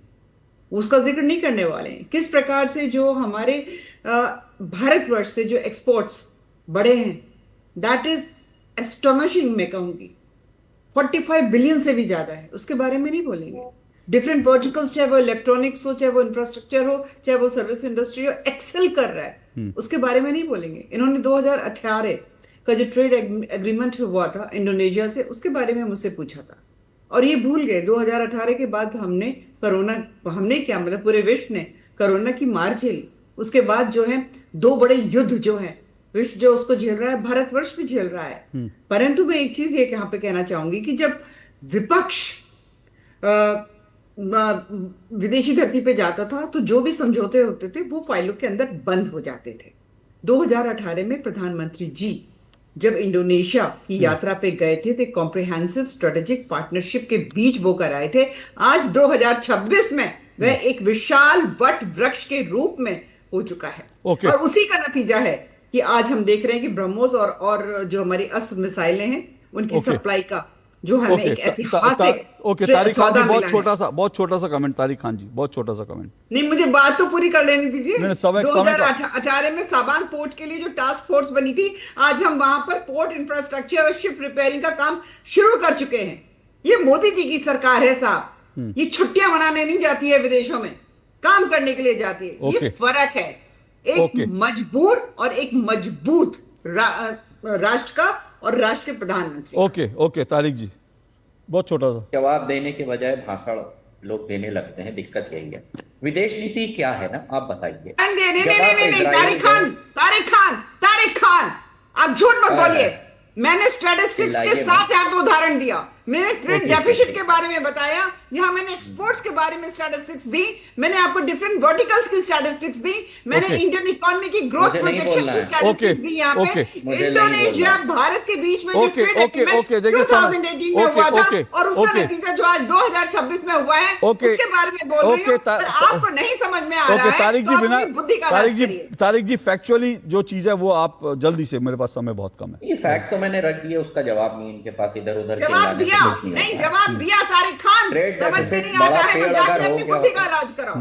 उसका जिक्र नहीं करने वाले हैं। किस प्रकार से जो हमारे भारतवर्ष से जो एक्सपोर्ट्स बढ़े हैं, दैट इज एस्टोनिशिंग, मैं कहूंगी 45 बिलियन से भी ज्यादा है, उसके बारे में नहीं बोलेंगे। डिफरेंट वर्टिकल्स, चाहे वो इलेक्ट्रॉनिक्स हो, चाहे वो इंफ्रास्ट्रक्चर हो, चाहे वो सर्विस इंडस्ट्री हो, एक्सेल कर रहा है, उसके बारे में नहीं बोलेंगे। इन्होंने 2018 का जो ट्रेड एग्रीमेंट हुआ था इंडोनेशिया से, उसके बारे में मुझसे पूछा था, और ये भूल गए। 2018 के बाद हमने क्या मतलब पूरे विश्व ने कोरोना की मार झेली। उसके बाद जो है 2 बड़े युद्ध जो है विश्व जो उसको झेल रहा है, भारतवर्ष भी झेल रहा है। परंतु मैं एक चीज ये यहाँ पे कहना चाहूंगी कि जब विपक्ष विदेशी धरती पे जाता था, तो जो भी समझौते होते थे वो फाइलों के अंदर बंद हो जाते थे। 2018 में प्रधानमंत्री जी जब इंडोनेशिया की यात्रा पे गए थे, तो कॉम्प्रिहेंसिव स्ट्रेटेजिक पार्टनरशिप के बीज बोकर आए थे। आज 2026 में वह एक विशाल वट वृक्ष के रूप में हो चुका है। ओके। और उसी का नतीजा है कि आज हम देख रहे हैं कि ब्रह्मोस और जो हमारी अस्त्र मिसाइलें हैं उनकी सप्लाई का जो हमें एक ऐतिहासिक ओके तारिक खान जी, बहुत छोटा सा कमेंट, तारिक खान जी बहुत छोटा सा कमेंट। नहीं, मुझे बात तो पूरी कर लेनी दीजिए। 2018 में साबान पोर्ट के लिए जो टास्क फोर्स बनी थी, आज हम वहां पर पोर्ट इंफ्रास्ट्रक्चर और शिप रिपेयरिंग का काम शुरू कर चुके हैं। ये मोदी जी की सरकार है साहब, ये छुट्टियां मनाने नहीं जाती है विदेशों में, काम करने के लिए जाती है। ये फर्क है एक मजबूर और एक मजबूत राष्ट्र का और राष्ट्र के प्रधानमंत्री। ओके तारिक जी बहुत छोटा सा जवाब देने के बजाय भाषण लोग देने लगते हैं, दिक्कत यही है। विदेश नीति क्या है ना, आप बताइए। नहीं, तारिक खान आप झूठ मत बोलिए। मैंने स्टैटिस्टिक्स के साथ यहाँ पे उदाहरण दिया, मैंने ट्रेड डेफिसिट के बारे में बताया, यहाँ मैंने एक्सपोर्ट्स के बारे में स्टैटिस्टिक्स दी, मैंने आपको डिफरेंट वर्टिकल्स की स्टैटिस्टिक्स दी, मैंने इंडियन इकोनॉमी की ग्रोथ प्रोजेक्शन की स्टैटिस्टिक्स दी। यहाँ पे इंडोनेशिया भारत के बीच में 2018 में हुआ था और उसका नतीजा जो आज 2026 में हुआ है उसके बारे में बोल रही हूँ। आपको नहीं समझ में आ रहा है तारिक जी फैक्चुअली जो चीज है वो आप जल्दी से, मेरे पास समय बहुत कम है। ये फैक्ट तो मैंने रख दिया, उसका जवाब नहीं इनके पास, इधर उधर जवाब दिया तारिक खान, समझ में नहीं आता है तो जाके अपनी बुद्धि का इलाज कराओ।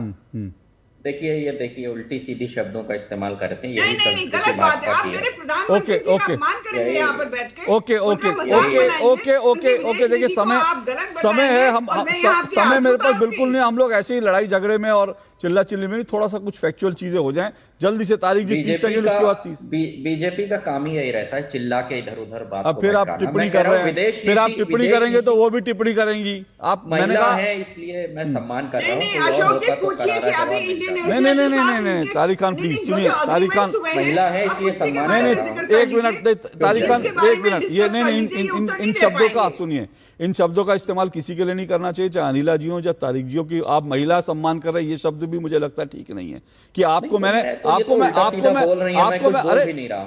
देखिए उल्टी सीधी शब्दों का इस्तेमाल करते हैं। नहीं, गलत बात है। आप मेरे प्रधानमंत्री जी का अपमान करेंगे यहाँ पर बैठ के। ओके देखिए समय है, हम समय मेरे पास बिल्कुल नहीं, हम लोग ऐसे ही लड़ाई झगड़े में और चिल्ला चिल्ली में नहीं, थोड़ा सा कुछ फैक्चुअल चीजें हो जाएं जल्दी से। तारिक जी 30 सेकंड, उसके बाद 30। बीजेपी का काम ही यही रहता है, चिल्ला के इधर उधर बात। अब फिर आप टिप्पणी कर रहे हैं, फिर आप टिप्पणी करेंगे तो वो भी टिप्पणी करेंगी। आप मैंने कहा है इसलिए मैं सम्मान कर रहा हूँ। अशोक जी पूछिए कि अभी इंडियन नहीं तारिक खान प्लीज सुनिए, तारिक खान महिला है इसलिए सम्मान। नहीं एक मिनट तारिक खान, एक मिनट, ये नहीं इन शब्दों का सुनिए, इन शब्दों का इस्तेमाल किसी के लिए नहीं करना चाहिए, चाहे अनिला जी हो या तारिक जी हो, कि आप महिला सम्मान कर रहे हैं, ये शब्द भी मुझे लगता है ठीक नहीं है। कि आपको मैंने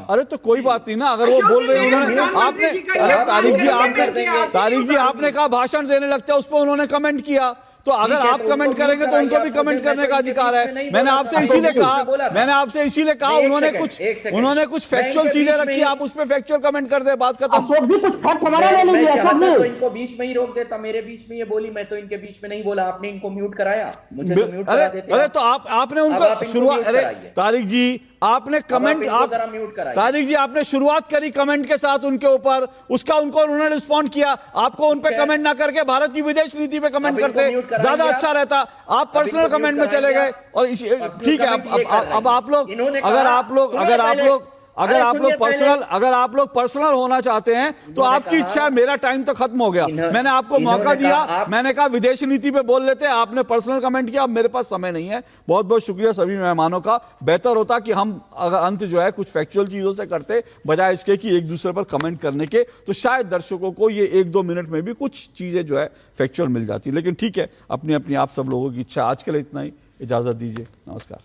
अरे तो कोई बात नहीं ना, अगर वो बोल रहे हैं उन्होंने, आपने, अरे तारिक जी आपने कहा भाषण देने लगते हैं, उस पर उन्होंने कमेंट किया, तो अगर आप कमेंट करेंगे तो उनको भी कमेंट करने का अधिकार है। मैंने आपसे इसीलिए कहा उन्होंने कुछ फैक्चुअल चीजें रखी, आप उस पर फैक्चुअल कमेंट कर दे, बात खत्म। इनको बीच में ही रोक देता, मेरे बीच में ये बोली, मैं तो इनके बीच में नहीं बोला, आपने इनको म्यूट कराया, मुझे तो म्यूट करा देते। अरे तो आपने उनको शुरुआत, अरे तारिक जी आपने कमेंट, तारिक जी आपने शुरुआत करी कमेंट के साथ उनके ऊपर, उसका उन्होंने रिस्पॉन्ड किया, आपको उन पे कमेंट ना करके भारत की विदेश नीति पे कमेंट करते ज्यादा अच्छा रहता। आप पर्सनल कमेंट में चले गए और ठीक है, अब आप लोग अगर आप लोग पर्सनल होना चाहते हैं तो आपकी इच्छा है, मेरा टाइम तो खत्म हो गया। मैंने आपको मौका दिया, मैंने कहा विदेश नीति पे बोल लेते, आपने पर्सनल कमेंट किया, अब मेरे पास समय नहीं है। बहुत बहुत शुक्रिया सभी मेहमानों का। बेहतर होता कि हम अगर अंत जो है कुछ फैक्चुअल चीजों से करते बजाय इसके कि एक दूसरे पर कमेंट करने के, तो शायद दर्शकों को ये 1-2 मिनट में भी कुछ चीजें जो है फैक्चुअल मिल जाती। लेकिन ठीक है, अपनी अपनी आप सब लोगों की इच्छा। आज के लिए इतना ही, इजाजत दीजिए, नमस्कार।